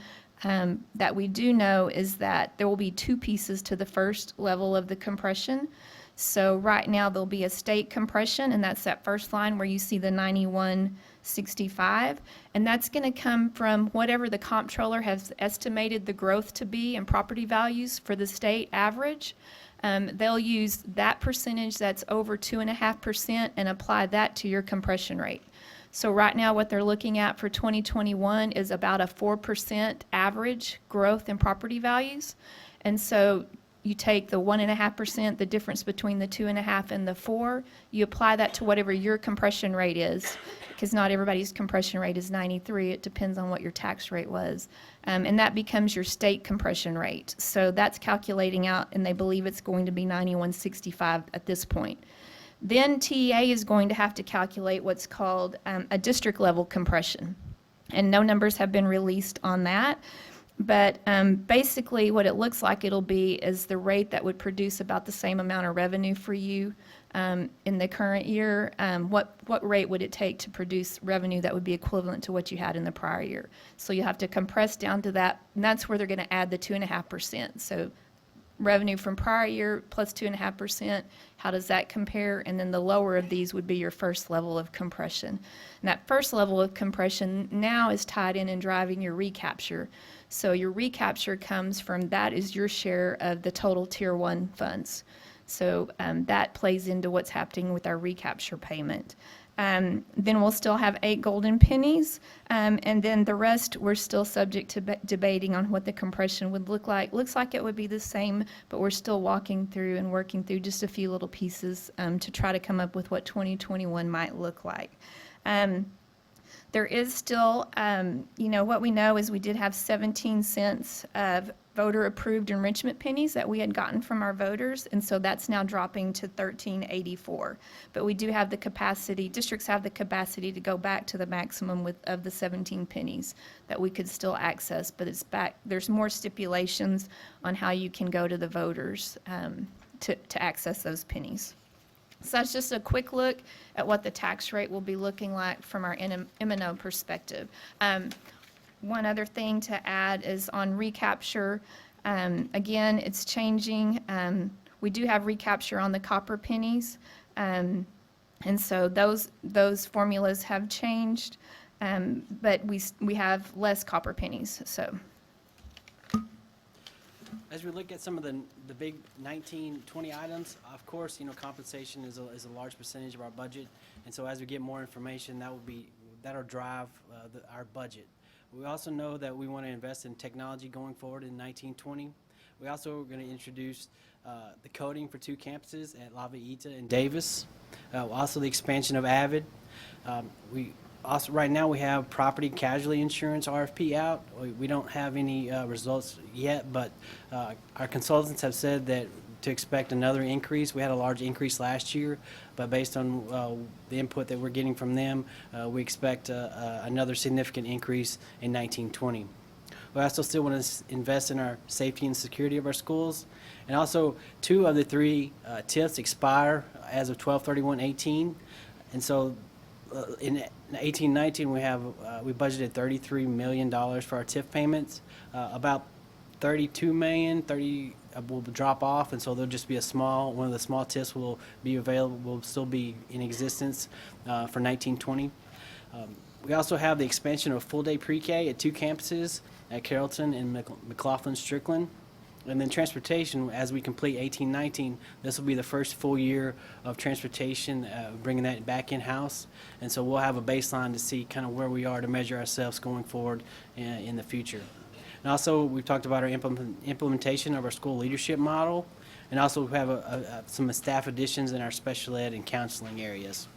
That we do know is that there will be two pieces to the first level of the compression. So right now there'll be a state compression, and that's that first line where you see the 9165, and that's going to come from whatever the comptroller has estimated the growth to be in property values for the state average. They'll use that percentage that's over 2.5% and apply that to your compression rate. So right now what they're looking at for 2021 is about a 4% average growth in property values. And so you take the 1.5%, the difference between the 2.5 and the 4, you apply that to whatever your compression rate is, because not everybody's compression rate is 93. It depends on what your tax rate was. And that becomes your state compression rate. So that's calculating out, and they believe it's going to be 9165 at this point. Then TEA is going to have to calculate what's called a district level compression. And no numbers have been released on that. But basically what it looks like it'll be is the rate that would produce about the same amount of revenue for you in the current year. What rate would it take to produce revenue that would be equivalent to what you had in the prior year? So you have to compress down to that, and that's where they're going to add the 2.5%. So revenue from prior year plus 2.5%, how does that compare? And then the lower of these would be your first level of compression. And that first level of compression now is tied in and driving your recapture. So your recapture comes from, that is your share of the total Tier 1 funds. So that plays into what's happening with our recapture payment. Then we'll still have 8 golden pennies, and then the rest we're still subject to debating on what the compression would look like. Looks like it would be the same, but we're still walking through and working through just a few little pieces to try to come up with what 2021 might look like. There is still, what we know is we did have 17 cents of voter-approved enrichment pennies that we had gotten from our voters, and so that's now dropping to $13.84. But we do have the capacity, districts have the capacity to go back to the maximum of the 17 pennies that we could still access, but it's back, there's more stipulations on how you can go to the voters to access those pennies. So that's just a quick look at what the tax rate will be looking like from our M&O perspective. One other thing to add is on recapture. Again, it's changing. We do have recapture on the copper pennies, and so those formulas have changed, but we have less copper pennies. So. As we look at some of the big 1920 items, of course, compensation is a large percentage of our budget, and so as we get more information, that'll drive our budget. We also know that we want to invest in technology going forward in 1920. We also are going to introduce the coding for 2 campuses at La Villita and Davis. Also the expansion of Avid. Right now we have property casualty insurance RFP out. We don't have any results yet, but our consultants have said that to expect another increase. We had a large increase last year, but based on the input that we're getting from them, we expect another significant increase in 1920. We also still want to invest in our safety and security of our schools, and also 2 of the 3 TIFs expire as of 12/31/18, and so in 18-19 we budgeted $33 million for our TIF payments. About $32 million will drop off, and so there'll just be one of the small TIFs will be available, will still be in existence for 1920. We also have the expansion of full-day pre-K at 2 campuses at Carrollton and McLaughlin-Strickland. And then transportation, as we complete 18-19, this will be the first full year of transportation, bringing that back in-house. And so we'll have a baseline to see kind of where we are to measure ourselves going forward in the future. And also, we've talked about our implementation of our school leadership model, and also we have some staff additions in our special ed and counseling areas.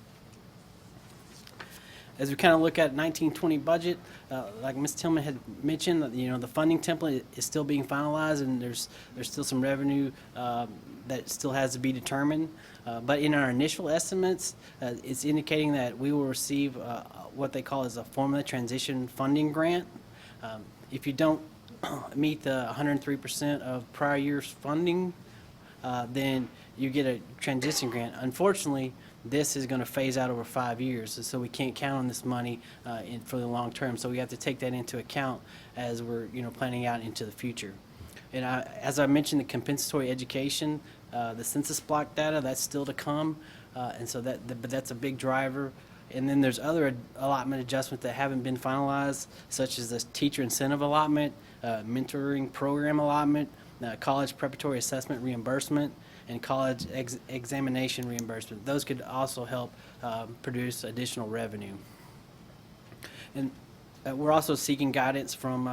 As we kind of look at 1920 budget, like Ms. Tillman had mentioned, the funding template is still being finalized, and there's still some revenue that still has to be determined. But in our initial estimates, it's indicating that we will receive what they call as a formula transition funding grant. If you don't meet the 103% of prior year's funding, then you get a transition grant. Unfortunately, this is going to phase out over 5 years, and so we can't count on this money for the long term. So we have to take that into account as we're planning out into the future. And as I mentioned, the compensatory education, the census block data, that's still to come, and so but that's a big driver. And then there's other allotment adjustments that haven't been finalized, such as the teacher incentive allotment, mentoring program allotment, college preparatory assessment reimbursement, and college examination reimbursement. Those could also help produce additional revenue. And we're also seeking guidance from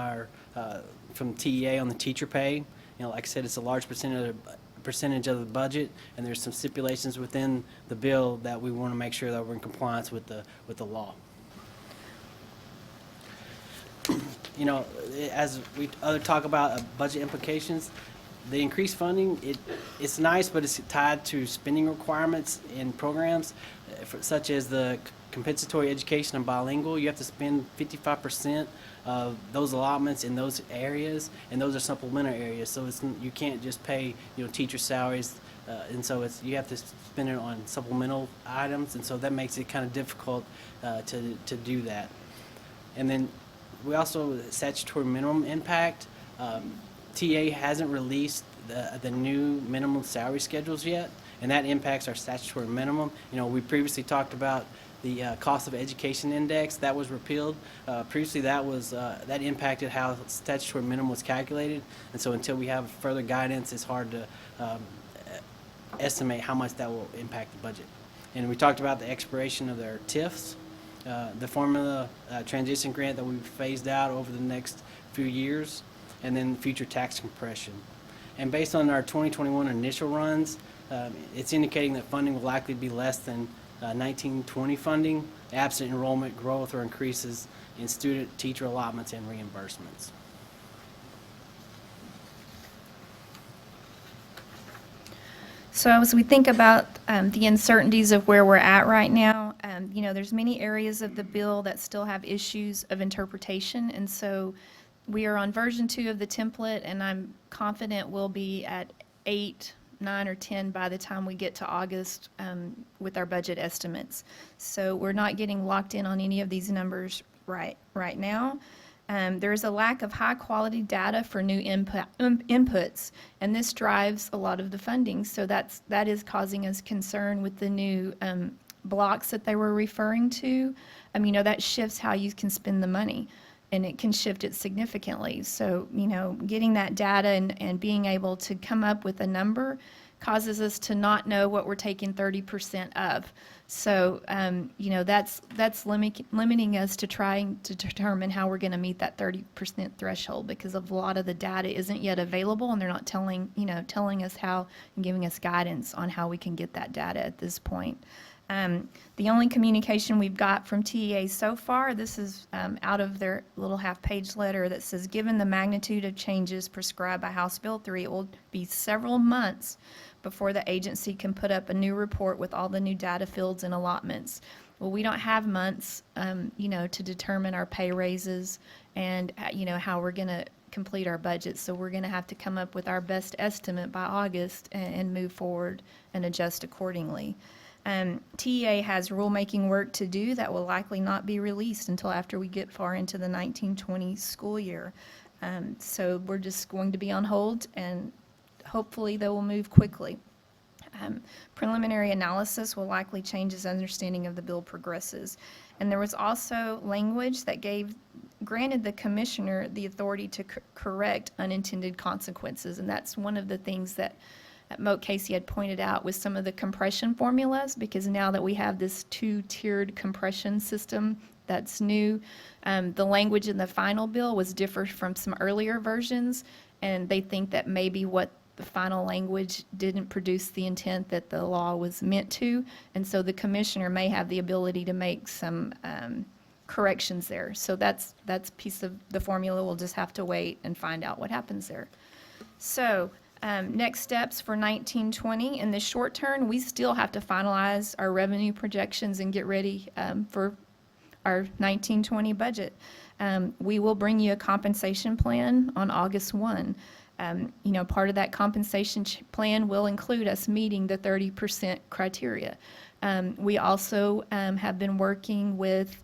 from TEA on the teacher pay. Like I said, it's a large percentage of the budget, and there's some stipulations within the bill that we want to make sure that we're in compliance with the law. As we talk about budget implications, the increased funding, it's nice, but it's tied to spending requirements in programs such as the compensatory education and bilingual. You have to spend 55% of those allotments in those areas, and those are supplemental areas. So you can't just pay teacher salaries, and so you have to spend it on supplemental items, and so that makes it kind of difficult to do that. And then we also statutory minimum impact. TA hasn't released the new minimum salary schedules yet, and that impacts our statutory minimum. We previously talked about the cost of education index that was repealed. Previously, that impacted how statutory minimum was calculated, and so until we have further guidance, it's hard to estimate how much that will impact the budget. And we talked about the expiration of their TIFs, the formula transition grant that we've phased out over the next few years, and then future tax compression. And based on our 2021 initial runs, it's indicating that funding will likely be less than 1920 funding, absent enrollment growth or increases in student teacher allotments and reimbursements. So as we think about the uncertainties of where we're at right now, there's many areas of the bill that still have issues of interpretation, and so we are on version 2 of the template, and I'm confident we'll be at 8, 9, or 10 by the time we get to August with our budget estimates. So we're not getting locked in on any of these numbers right now. There is a lack of high-quality data for new inputs, and this drives a lot of the funding. So that is causing us concern with the new blocks that they were referring to. That shifts how you can spend the money, and it can shift it significantly. So, getting that data and being able to come up with a number causes us to not know what we're taking 30% of. So, that's limiting us to trying to determine how we're going to meet that 30% threshold, because a lot of the data isn't yet available, and they're not telling us how and giving us guidance on how we can get that data at this point. The only communication we've got from TEA so far, this is out of their little half-page letter that says, given the magnitude of changes prescribed by House Bill 3, it will be several months before the agency can put up a new report with all the new data fields and allotments. Well, we don't have months, to determine our pay raises and, how we're going to complete our budget. So we're going to have to come up with our best estimate by August and move forward and adjust accordingly. TEA has rulemaking work to do that will likely not be released until after we get far into the 1920 school year. So we're just going to be on hold, and hopefully they will move quickly. Preliminary analysis will likely change as understanding of the bill progresses. And there was also language that granted the commissioner the authority to correct unintended consequences, and that's one of the things that Moat Casey had pointed out with some of the compression formulas, because now that we have this 2-tiered compression system that's new, the language in the final bill was different from some earlier versions, and they think that maybe what the final language didn't produce the intent that the law was meant to, and so the commissioner may have the ability to make some corrections there. So that's a piece of the formula. We'll just have to wait and find out what happens there. So next steps for 1920. In the short term, we still have to finalize our revenue projections and get ready for our 1920 budget. We will bring you a compensation plan on August 1. Part of that compensation plan will include us meeting the 30% criteria. We also have been working with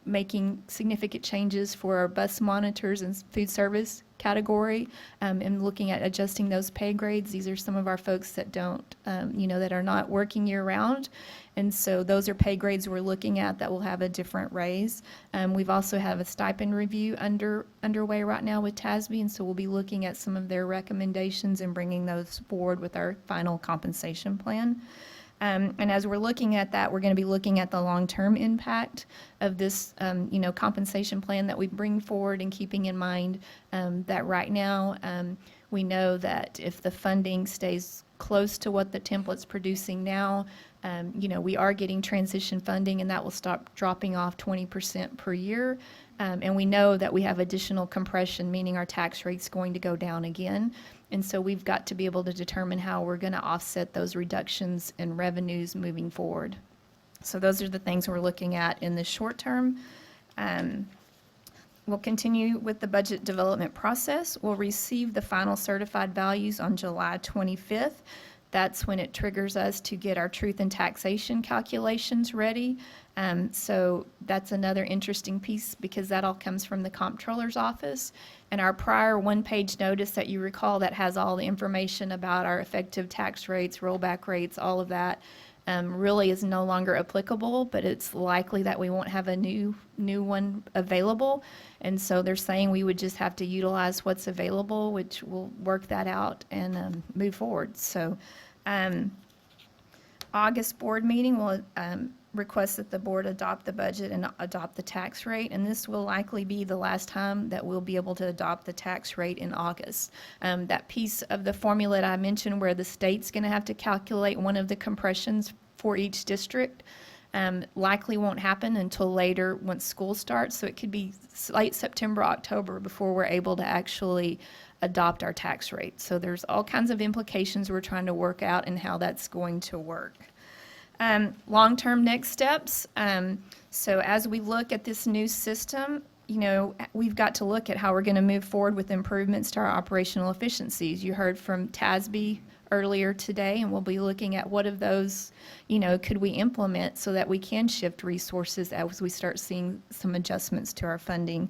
making significant changes for our bus monitors and food service category, and looking at adjusting those pay grades. These are some of our folks that don't, that are not working year round. And so those are pay grades we're looking at that will have a different raise. We've also have a stipend review underway right now with TASB, and so we'll be looking at some of their recommendations and bringing those forward with our final compensation plan. And as we're looking at that, we're going to be looking at the long-term impact of this, compensation plan that we bring forward, and keeping in mind that right now we know that if the funding stays close to what the template's producing now, we are getting transition funding, and that will stop dropping off 20% per year. And we know that we have additional compression, meaning our tax rate's going to go down again. And so we've got to be able to determine how we're going to offset those reductions in revenues moving forward. So those are the things we're looking at in the short term. We'll continue with the budget development process. We'll receive the final certified values on July 25th. That's when it triggers us to get our truth and taxation calculations ready. So that's another interesting piece, because that all comes from the comptroller's office. And our prior one-page notice that you recall that has all the information about our effective tax rates, rollback rates, all of that, really is no longer applicable, but it's likely that we won't have a new one available. And so they're saying we would just have to utilize what's available, which will work that out and move forward. So August board meeting will request that the board adopt the budget and adopt the tax rate, and this will likely be the last time that we'll be able to adopt the tax rate in August. That piece of the formula that I mentioned where the state's going to have to calculate one of the compressions for each district likely won't happen until later once school starts, so it could be late September, October before we're able to actually adopt our tax rate. So there's all kinds of implications we're trying to work out and how that's going to work. Long-term next steps. So as we look at this new system, we've got to look at how we're going to move forward with improvements to our operational efficiencies. You heard from TASB earlier today, and we'll be looking at what of those, could we implement so that we can shift resources as we start seeing some adjustments to our funding.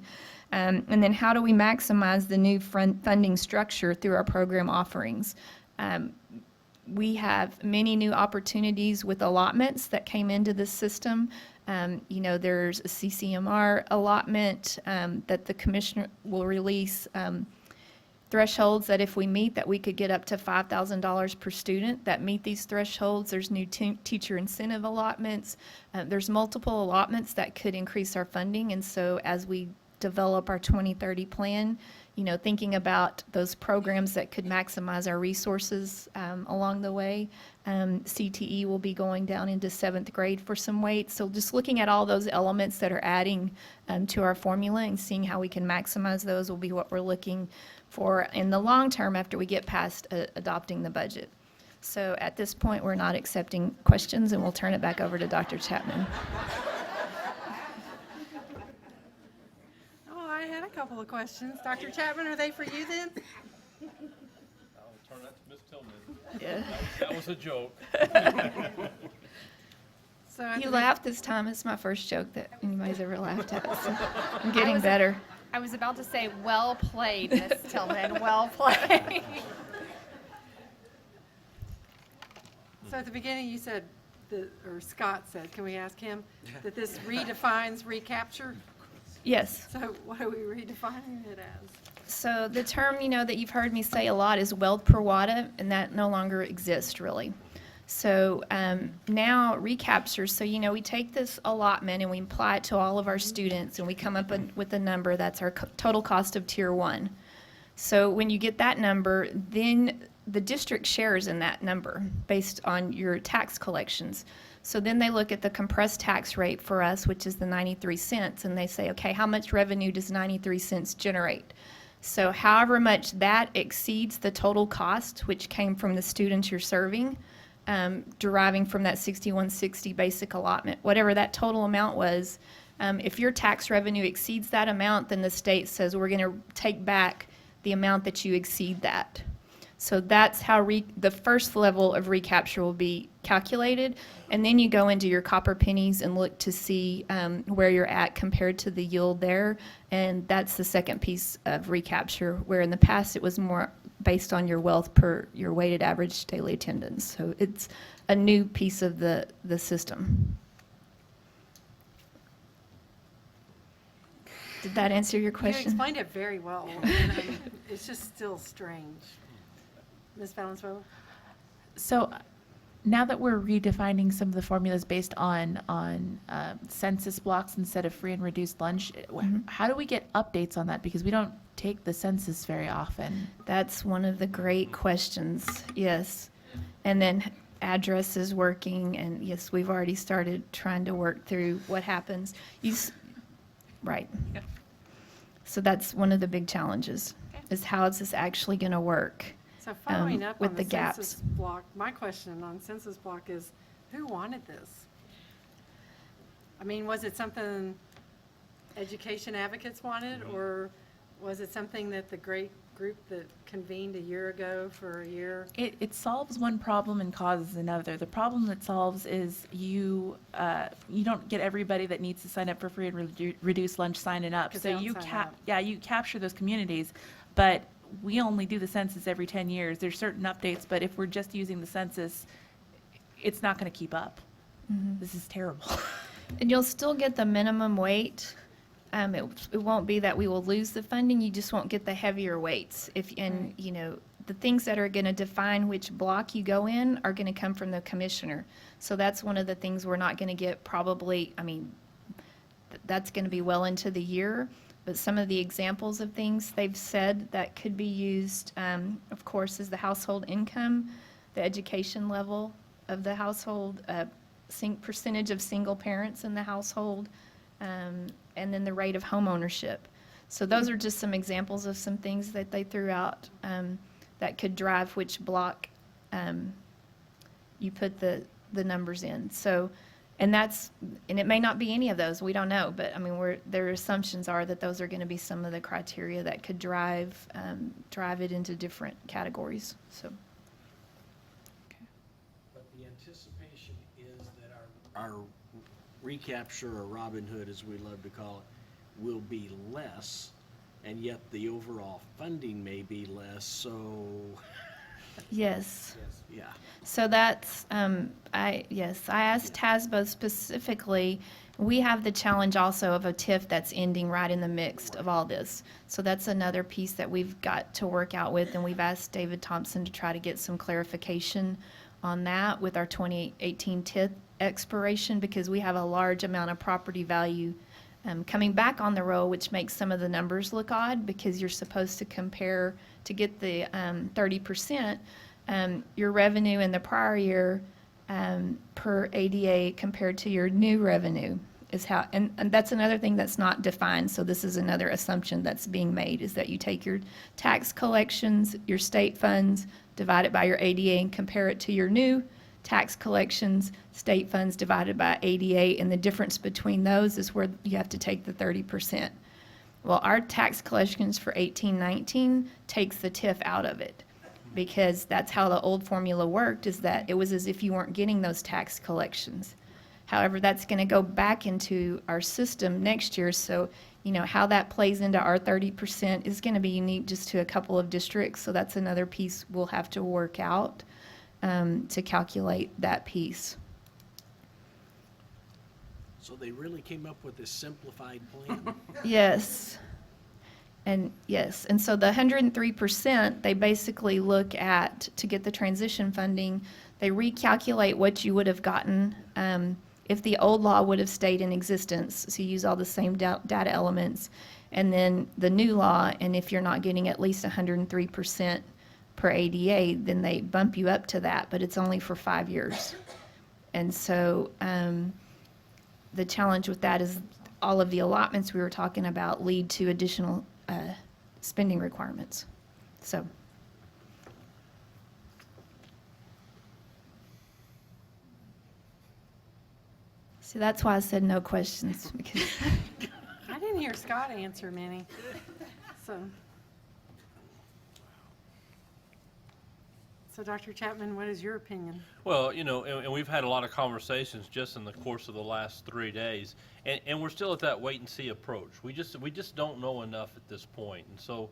And then how do we maximize the new funding structure through our program offerings? We have many new opportunities with allotments that came into the system. There's a CCMR allotment that the commissioner will release thresholds that if we meet, that we could get up to $5,000 per student that meet these thresholds. There's new teacher incentive allotments. There's multiple allotments that could increase our funding. And so as we develop our 2030 plan, thinking about those programs that could maximize our resources along the way. CTE will be going down into 7th grade for some weights. So just looking at all those elements that are adding to our formula and seeing how we can maximize those will be what we're looking for in the long term after we get past adopting the budget. So at this point, we're not accepting questions, and we'll turn it back over to Dr. Chapman. I had a couple of questions. Dr. Chapman, are they for you then? I'll turn that to Ms. Tillman. Yeah. That was a joke. So You laughed this time. It's my first joke that anybody's ever laughed at. So I'm getting better. I was about to say, well played, Ms. Tillman, well played. So at the beginning, you said, or Scott said, can we ask him, that this redefines recapture? Yes. So what are we redefining it as? So the term, that you've heard me say a lot is wealth per wada, and that no longer exists really. So now recapture, so we take this allotment and we apply it to all of our students, and we come up with a number that's our total cost of Tier 1. So when you get that number, then the district shares in that number based on your tax collections. So then they look at the compressed tax rate for us, which is the 93 cents, and they say, okay, how much revenue does 93 cents generate? So however much that exceeds the total cost, which came from the students you're serving, deriving from that 6160 basic allotment, whatever that total amount was. If your tax revenue exceeds that amount, then the state says we're going to take back the amount that you exceed that. So that's how the first level of recapture will be calculated. And then you go into your copper pennies and look to see where you're at compared to the yield there. And that's the second piece of recapture, where in the past it was more based on your wealth per your weighted average daily attendance. So it's a new piece of the system. Did that answer your You question? explained it very well, and it's just still strange. Ms. Valenzuela? So now that we're redefining some of the formulas based on census blocks instead of free and reduced lunch, how do we get updates on that? Because we don't take the census very often. That's one of the great questions, yes. And then address is working, and yes, we've already started trying to work through what happens. Right. So that's one of the big challenges, is how is this actually going to work? So following up with on the the gaps. census block, my question on census block is, who wanted this? I mean, was it something education advocates wanted, or was it something that the great group that convened a year ago for a year? It solves one problem and causes another. The problem that solves is you don't get everybody that needs to sign up for free and reduced lunch signing up. 'Cause So they don't you sign up. you capture those communities, but we only do the census every 10 years. There's certain updates, but if we're just using the census, it's not going to keep up. This is terrible. And you'll still get the minimum weight. It won't be that we will lose the funding, you just won't get the heavier weights. The things that are going to define which block you go in are going to come from the commissioner. So that's one of the things we're not going to get probably, that's going to be well into the year. But some of the examples of things they've said that could be used, of course, is the household income, the education level of the household, percentage of single parents in the household, and then the rate of home ownership. So those are just some examples of some things that they threw out that could drive which block you put the numbers in. So, and it may not be any of those, we don't know, but their assumptions are that those are going to be some of the criteria that could drive it into different categories. So. But the anticipation is that our recapture, or Robin Hood as we love to call it, will be less, and yet the overall funding may be less, so. Yes. Yeah. So that's, I asked TASBO specifically. We have the challenge also of a TIF that's ending right in the mix of all this. So that's another piece that we've got to work out with, and we've asked David Thompson to try to get some clarification on that with our 2018 TIF expiration, because we have a large amount of property value coming back on the roll, which makes some of the numbers look odd, because you're supposed to compare to get the 30%, your revenue in the prior year per ADA compared to your new revenue is how, and that's another thing that's not defined. So this is another assumption that's being made, is that you take your tax collections, your state funds, divide it by your ADA and compare it to your new tax collections, state funds divided by ADA, and the difference between those is where you have to take the 30%. Well, our tax collections for 18-19 takes the TIF out of it, because that's how the old formula worked, is that it was as if you weren't getting those tax collections. However, that's going to go back into our system next year, so how that plays into our 30% is going to be unique just to a couple of districts, so that's another piece we'll have to work out to calculate that piece. So they really came up with this simplified plan? Yes. And so the 103%, they basically look at, to get the transition funding, they recalculate what you would have gotten if the old law would have stayed in existence. So you use all the same data elements. And then the new law, and if you're not getting at least 103% per ADA, then they bump you up to that, but it's only for 5 years. And so the challenge with that is all of the allotments we were talking about lead to additional spending requirements. So. So that's why I said no questions, because I didn't hear Scott answer many, so. So, Dr. Chapman, what is your opinion? Well, and we've had a lot of conversations just in the course of the last 3 days, and we're still at that wait and see approach. We just don't know enough at this point, and so,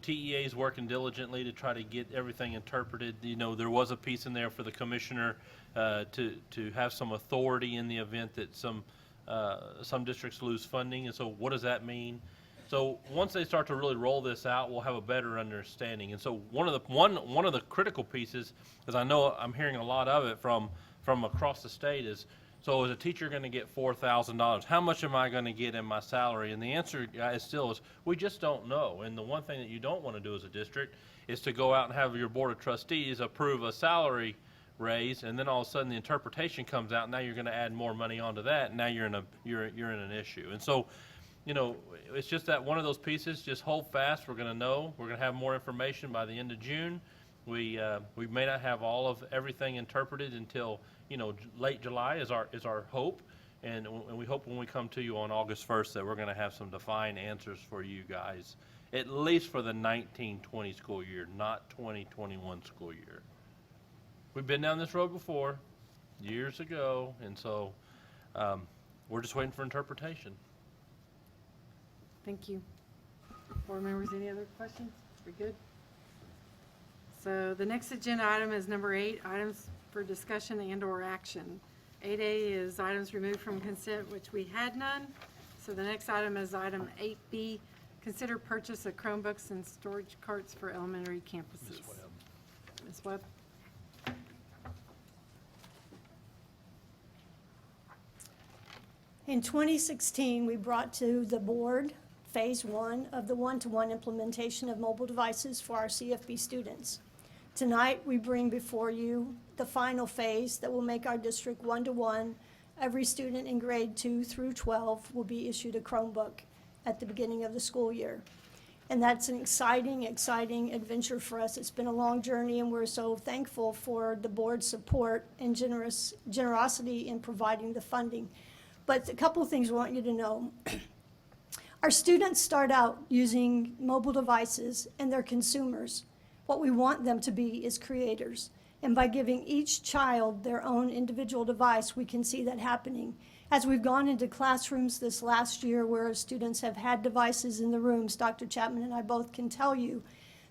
TEA is working diligently to try to get everything interpreted. There was a piece in there for the commissioner to have some authority in the event that some districts lose funding, and so what does that mean? So once they start to really roll this out, we'll have a better understanding. And so one of the critical pieces, because I know I'm hearing a lot of it from across the state, is, so is a teacher going to get $4,000? How much am I going to get in my salary? And the answer is we just don't know. And the one thing that you don't want to do as a district is to go out and have your board of trustees approve a salary raise, and then all of a sudden the interpretation comes out. And now you're going to add more money onto that, and now you're in an issue. And so, it's just that one of those pieces. Just hold fast. We're going to know. We're going to have more information by the end of June. We may not have all of everything interpreted until late July is our hope, and we hope when we come to you on August 1st that we're going to have some defined answers for you guys, at least for the 19-20 school year, not 20-21 school year. We've been down this road before, years ago, and so we're just waiting for interpretation. Thank you. Board members, any other questions? We good? So the next agenda item is number 8, items for discussion and/or action. 8A is items removed from consent, which we had none. So the next item is item 8B, consider purchase of Chromebooks and storage carts for elementary campuses. Ms. Webb. In 2016, we brought to the board Phase 1 of the one-to-one implementation of mobile devices for our CFB students. Tonight, we bring before you the final phase that will make our district one-to-one. Every student in grade 2 through 12 will be issued a Chromebook at the beginning of the school year. And that's an exciting adventure for us. It's been a long journey, and we're so thankful for the board's support and generosity in providing the funding. But a couple of things we want you to know. Our students start out using mobile devices, and they're consumers. What we want them to be is creators. And by giving each child their own individual device, we can see that happening. As we've gone into classrooms this last year where students have had devices in the rooms, Dr. Chapman and I both can tell you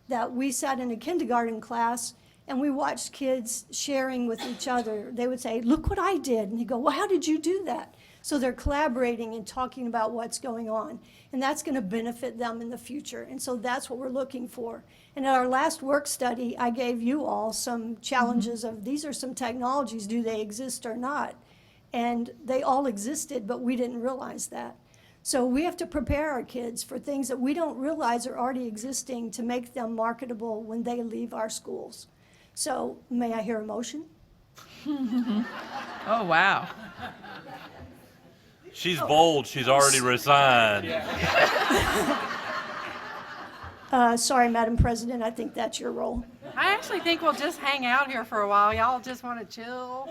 that we sat in a kindergarten class and we watched kids sharing with each other. They would say, "Look what I did." And they go, "Well, how did you do that?" So they're collaborating and talking about what's going on. And that's going to benefit them in the future. And so that's what we're looking for. And at our last work study, I gave you all some challenges of these are some technologies, do they exist or not? And they all existed, but we didn't realize that. So we have to prepare our kids for things that we don't realize are already existing to make them marketable when they leave our schools. So may I hear a motion? Oh, wow. She's bold. She's already resigned. Sorry, Madam President, I think that's your role. I actually think we'll just hang out here for a while. Y'all just want to chill.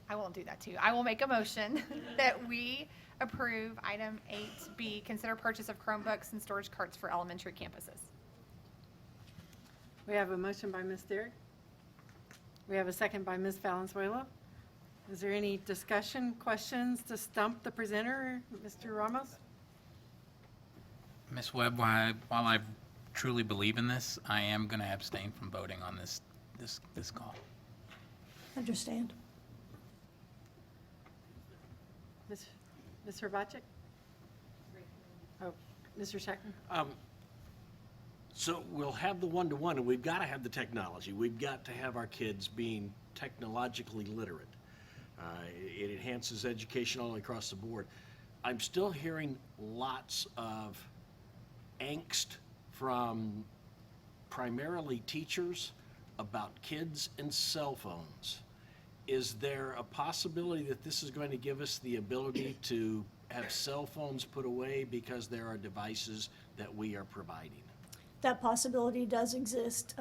I won't do that too. I will make a motion that we approve item 8B, consider purchase of Chromebooks and storage carts for elementary campuses. We have a motion by Ms. Derrick. We have a second by Ms. Valenzuela. Is there any discussion, questions to stump the presenter, Mr. Ramos? Ms. Webb, while I truly believe in this, I am going to abstain from voting on this call. Understand. Ms. Hrbacek? Oh, Mr. Scheckman? So we'll have the one-to-one, and we've got to have the technology. We've got to have our kids being technologically literate. It enhances education all across the board. I'm still hearing lots of angst from primarily teachers about kids and cell phones. Is there a possibility that this is going to give us the ability to have cell phones put away because there are devices that we are providing? that possibility does exist.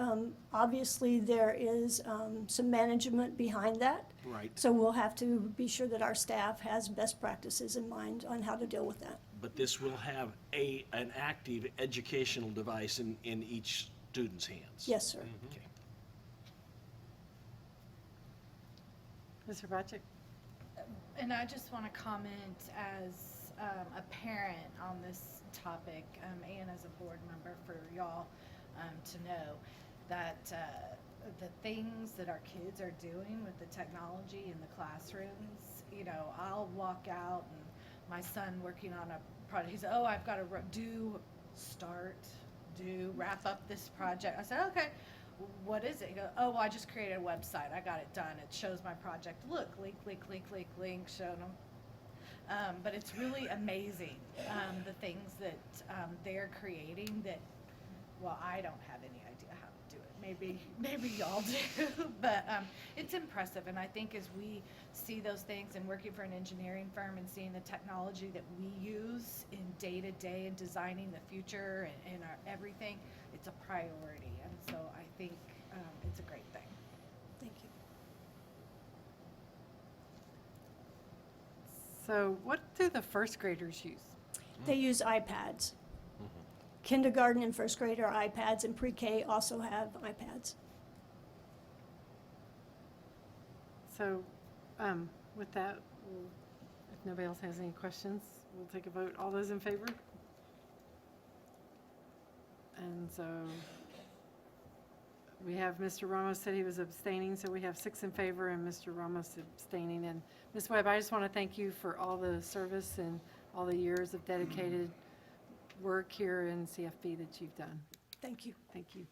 Obviously, there is some management behind that. Right. So we'll have to be sure that our staff has best practices in mind on how to deal with that. But this will have an active educational device in each student's hands. Yes, sir. Okay. Mr. Bacek? And I just want to comment as a parent on this topic and as a board member for y'all to know that the things that our kids are doing with the technology in the classrooms, you know, I'll walk out and my son working on a project, he said, oh, I've got to wrap up this project. I said, okay, what is it? He goes, oh, well, I just created a website. I got it done. It shows my project. Look, link, showing them. But it's really amazing, the things that they're creating that, well, I don't have any idea how to do it. Maybe y'all do, but it's impressive. And I think as we see those things and working for an engineering firm and seeing the technology that we use in day-to-day and designing the future and our everything, it's a priority. And so I think it's a great thing. Thank you. So what do the first graders use? They use iPads. Kindergarten and first grade are iPads, and pre-K also have iPads. So with that, if nobody else has any questions, we'll take a vote. All those in favor? And so we have Mr. Ramos said he was abstaining, so we have 6 in favor and Mr. Ramos abstaining. And Ms. Webb, I just want to thank you for all the service and all the years of dedicated work here in CFB that you've done. Thank you. Thank you.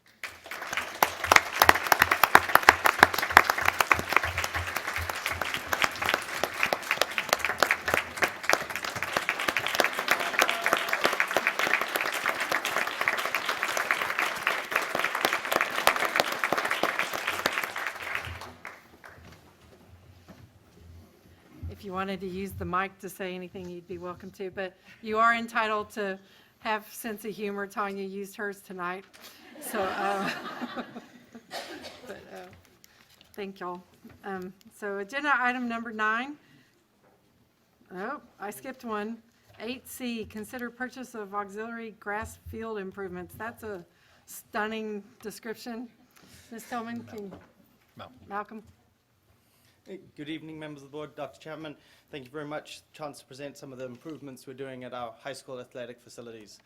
If you wanted to use the mic to say anything, you'd be welcome to, but you are entitled to have sense of humor. Tanya used hers tonight, so thank y'all. So agenda item number 9. Oh, I skipped one. 8C, consider purchase of auxiliary grass field improvements. That's a stunning description. Ms. Tillman, Malcolm? Good evening, members of the board. Dr. Chapman, thank you very much. Chance to present some of the improvements we're doing at our high school athletic facilities.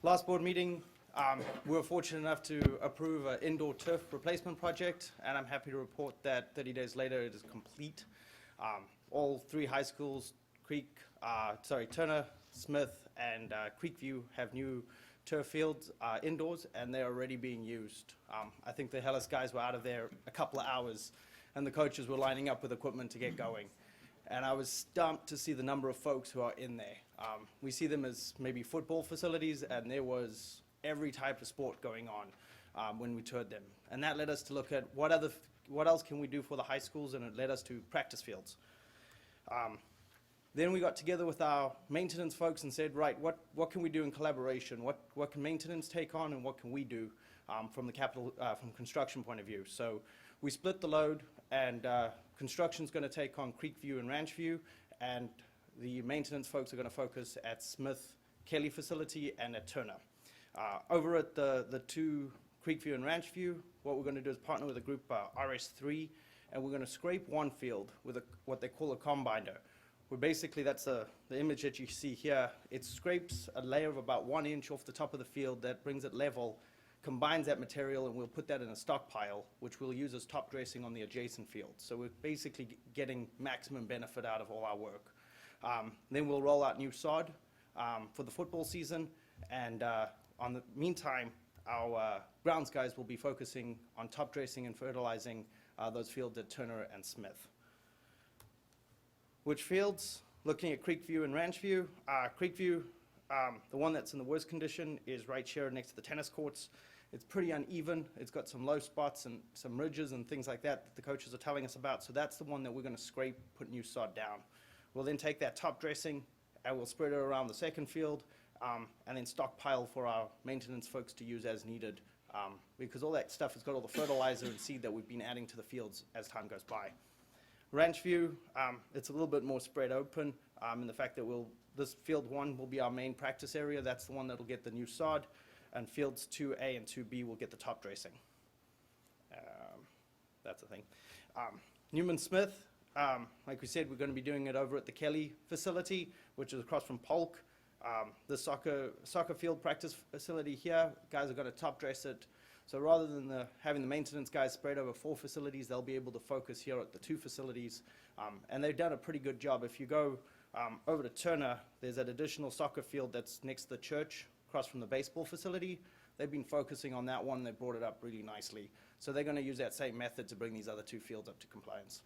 Last board meeting, we were fortunate enough to approve an indoor turf replacement project, and I'm happy to report that 30 days later it is complete. All 3 high schools, Turner, Smith, and Creekview have new turf fields indoors, and they're already being used. I think the Hellas guys were out of there a couple of hours, and the coaches were lining up with equipment to get going. And I was stumped to see the number of folks who are in there. We see them as maybe football facilities, and there was every type of sport going on when we toured them. And that led us to look at what else can we do for the high schools, and it led us to practice fields. Then we got together with our maintenance folks and said, right, what can we do in collaboration? What can maintenance take on, and what can we do from construction point of view? So we split the load, and construction's going to take on Creekview and Ranchview, and the maintenance folks are going to focus at Smith Kelly facility and at Turner. Over at the 2 Creekview and Ranchview, what we're going to do is partner with a group, RS3, and we're going to scrape one field with what they call a combinder. Where basically, that's the image that you see here. It scrapes a layer of about 1 inch off the top of the field that brings it level, combines that material, and we'll put that in a stockpile, which we'll use as top dressing on the adjacent field. So we're basically getting maximum benefit out of all our work. Then we'll roll out new sod for the football season, and on the meantime, our grounds guys will be focusing on top dressing and fertilizing those fields at Turner and Smith. Which fields? Looking at Creekview and Ranchview. Creekview, the one that's in the worst condition, is right here next to the tennis courts. It's pretty uneven. It's got some low spots and some ridges and things like that the coaches are telling us about. So that's the one that we're going to scrape, put new sod down. We'll then take that top dressing and we'll spread it around the second field. and then stockpile for our maintenance folks to use as needed, because all that stuff has got all the fertilizer and seed that we've been adding to the fields as time goes by. Ranch View, it's a little bit more spread open in the fact that this field 1 will be our main practice area. That's the one that'll get the new sod, and fields 2A and 2B will get the top dressing. That's the thing. Newman Smith, like we said, we're going to be doing it over at the Kelly facility, which is across from Polk. The soccer field practice facility here, guys are going to top dress it. So rather than having the maintenance guys spread over 4 facilities, they'll be able to focus here at the 2 facilities. And they've done a pretty good job. If you go over to Turner, there's that additional soccer field that's next to the church, across from the baseball facility. They've been focusing on that one. They brought it up really nicely. So they're going to use that same method to bring these other 2 fields up to compliance.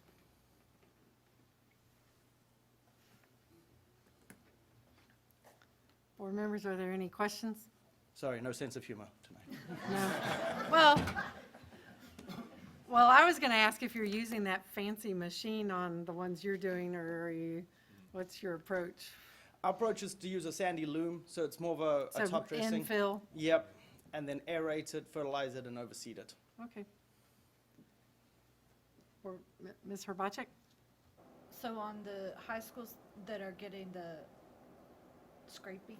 Board members, are there any questions? Sorry, no sense of humor tonight. No. Well, I was going to ask if you're using that fancy machine on the ones you're doing, or are you, what's your approach? Our approach is to use a sandy loam, so it's more of a top dressing. Infill? Yep, and then aerate it, fertilize it, and overseed it. Okay. Or Ms. Herbacek? So on the high schools that are getting the scraping,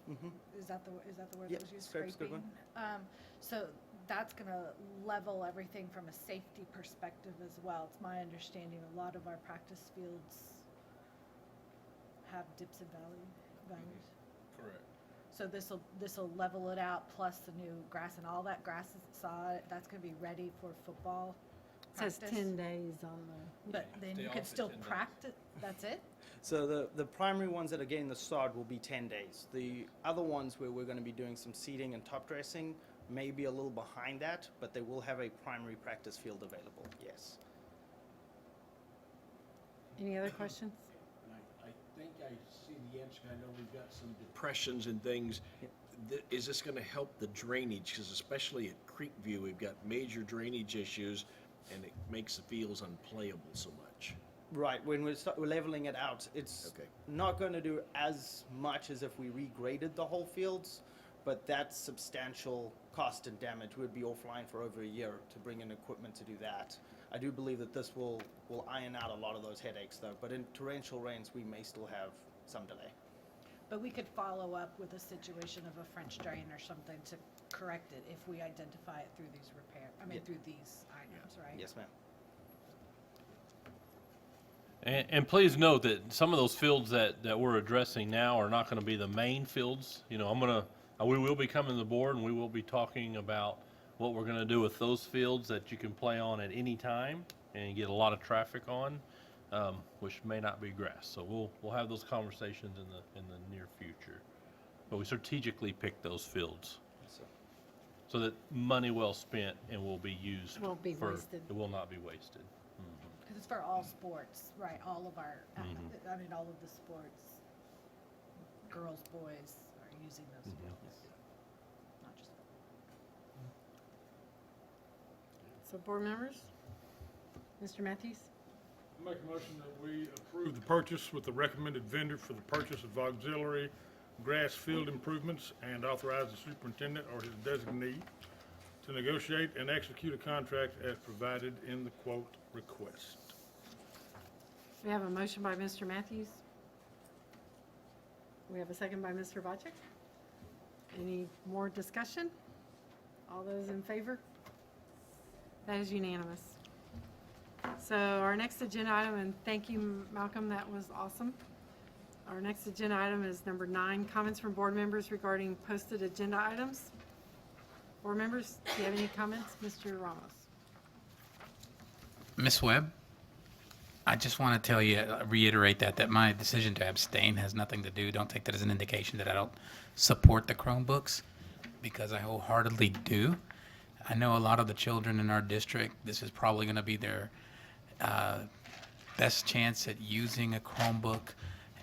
is that the word that was used? scrape's a good one. So that's going to level everything from a safety perspective as well. It's my understanding a lot of our practice fields have dips and valleys. Correct. So this will level it out, plus the new grass, and all that grass that's going to be ready for football. It says practice. 10 days on the. But then Stay you off can for still 10 days. practice. That's it. So the primary ones that are getting the sod will be 10 days. The other ones where we're going to be doing some seeding and top dressing may be a little behind that, but they will have a primary practice field available, yes. Any other questions? I think I see the answer. I know we've got some depressions and things. Is this going to help the drainage? Because especially at Creekview, we've got major drainage issues, and it makes the fields unplayable so much. Right, when we're leveling it out, it's not going to do as much as if we regraded the whole fields, but that's substantial cost and damage. We'd be offline for over a year to bring in equipment to do that. I do believe that this will iron out a lot of those headaches, though, but in torrential rains, we may still have some delay. But we could follow up with a situation of a French drain or something to correct it if we identify it through these through these items, right? Yes, ma'am. And please note that some of those fields that we're addressing now are not going to be the main fields. You know, we will be coming to the board and we will be talking about what we're going to do with those fields that you can play on at any time and get a lot of traffic on, which may not be grass. So we'll have those conversations in the near future. But we strategically picked those fields so that money well spent and will be used. Won't be wasted. It will not be wasted. Because it's for all sports, right? All of our, all of the sports, girls, boys are using those fields. Not just So board members? Mr. Matthews? Make a motion that we approve the purchase with the recommended vendor for the purchase of auxiliary grass field improvements and authorize the superintendent or his designee to negotiate and execute a contract as provided in the quote request. We have a motion by Mr. Matthews. We have a second by Mr. Bocek. Any more discussion? All those in favor? That is unanimous. So our next agenda item, and thank you, Malcolm, that was awesome. Our next agenda item is number 9, comments from board members regarding posted agenda items. Board members, do you have any comments? Mr. Ramos. Ms. Webb, I just want to tell you, reiterate that my decision to abstain has nothing to do. Don't take that as an indication that I don't support the Chromebooks, because I wholeheartedly do. I know a lot of the children in our district, this is probably going to be their best chance at using a Chromebook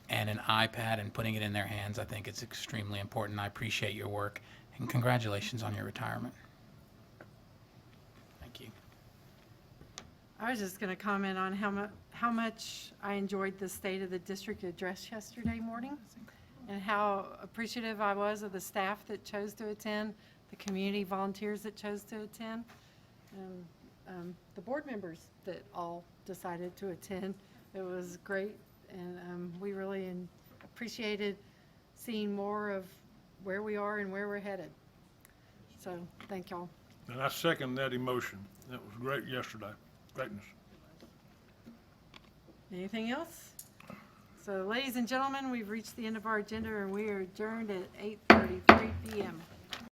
and an iPad and putting it in their hands. I think it's extremely important. I appreciate your work, and congratulations on your retirement. Thank you. I was just going to comment on how much I enjoyed the State of the District address yesterday morning. and how appreciative I was of the staff that chose to attend, the community volunteers that chose to attend, and the board members that all decided to attend. It was great, and we really appreciated seeing more of where we are and where we're headed. So, thank y'all. And I second that emotion. That was great yesterday. Greatness. Anything else? So, ladies and gentlemen, we've reached the end of our agenda, and we are adjourned at 8:33 p.m.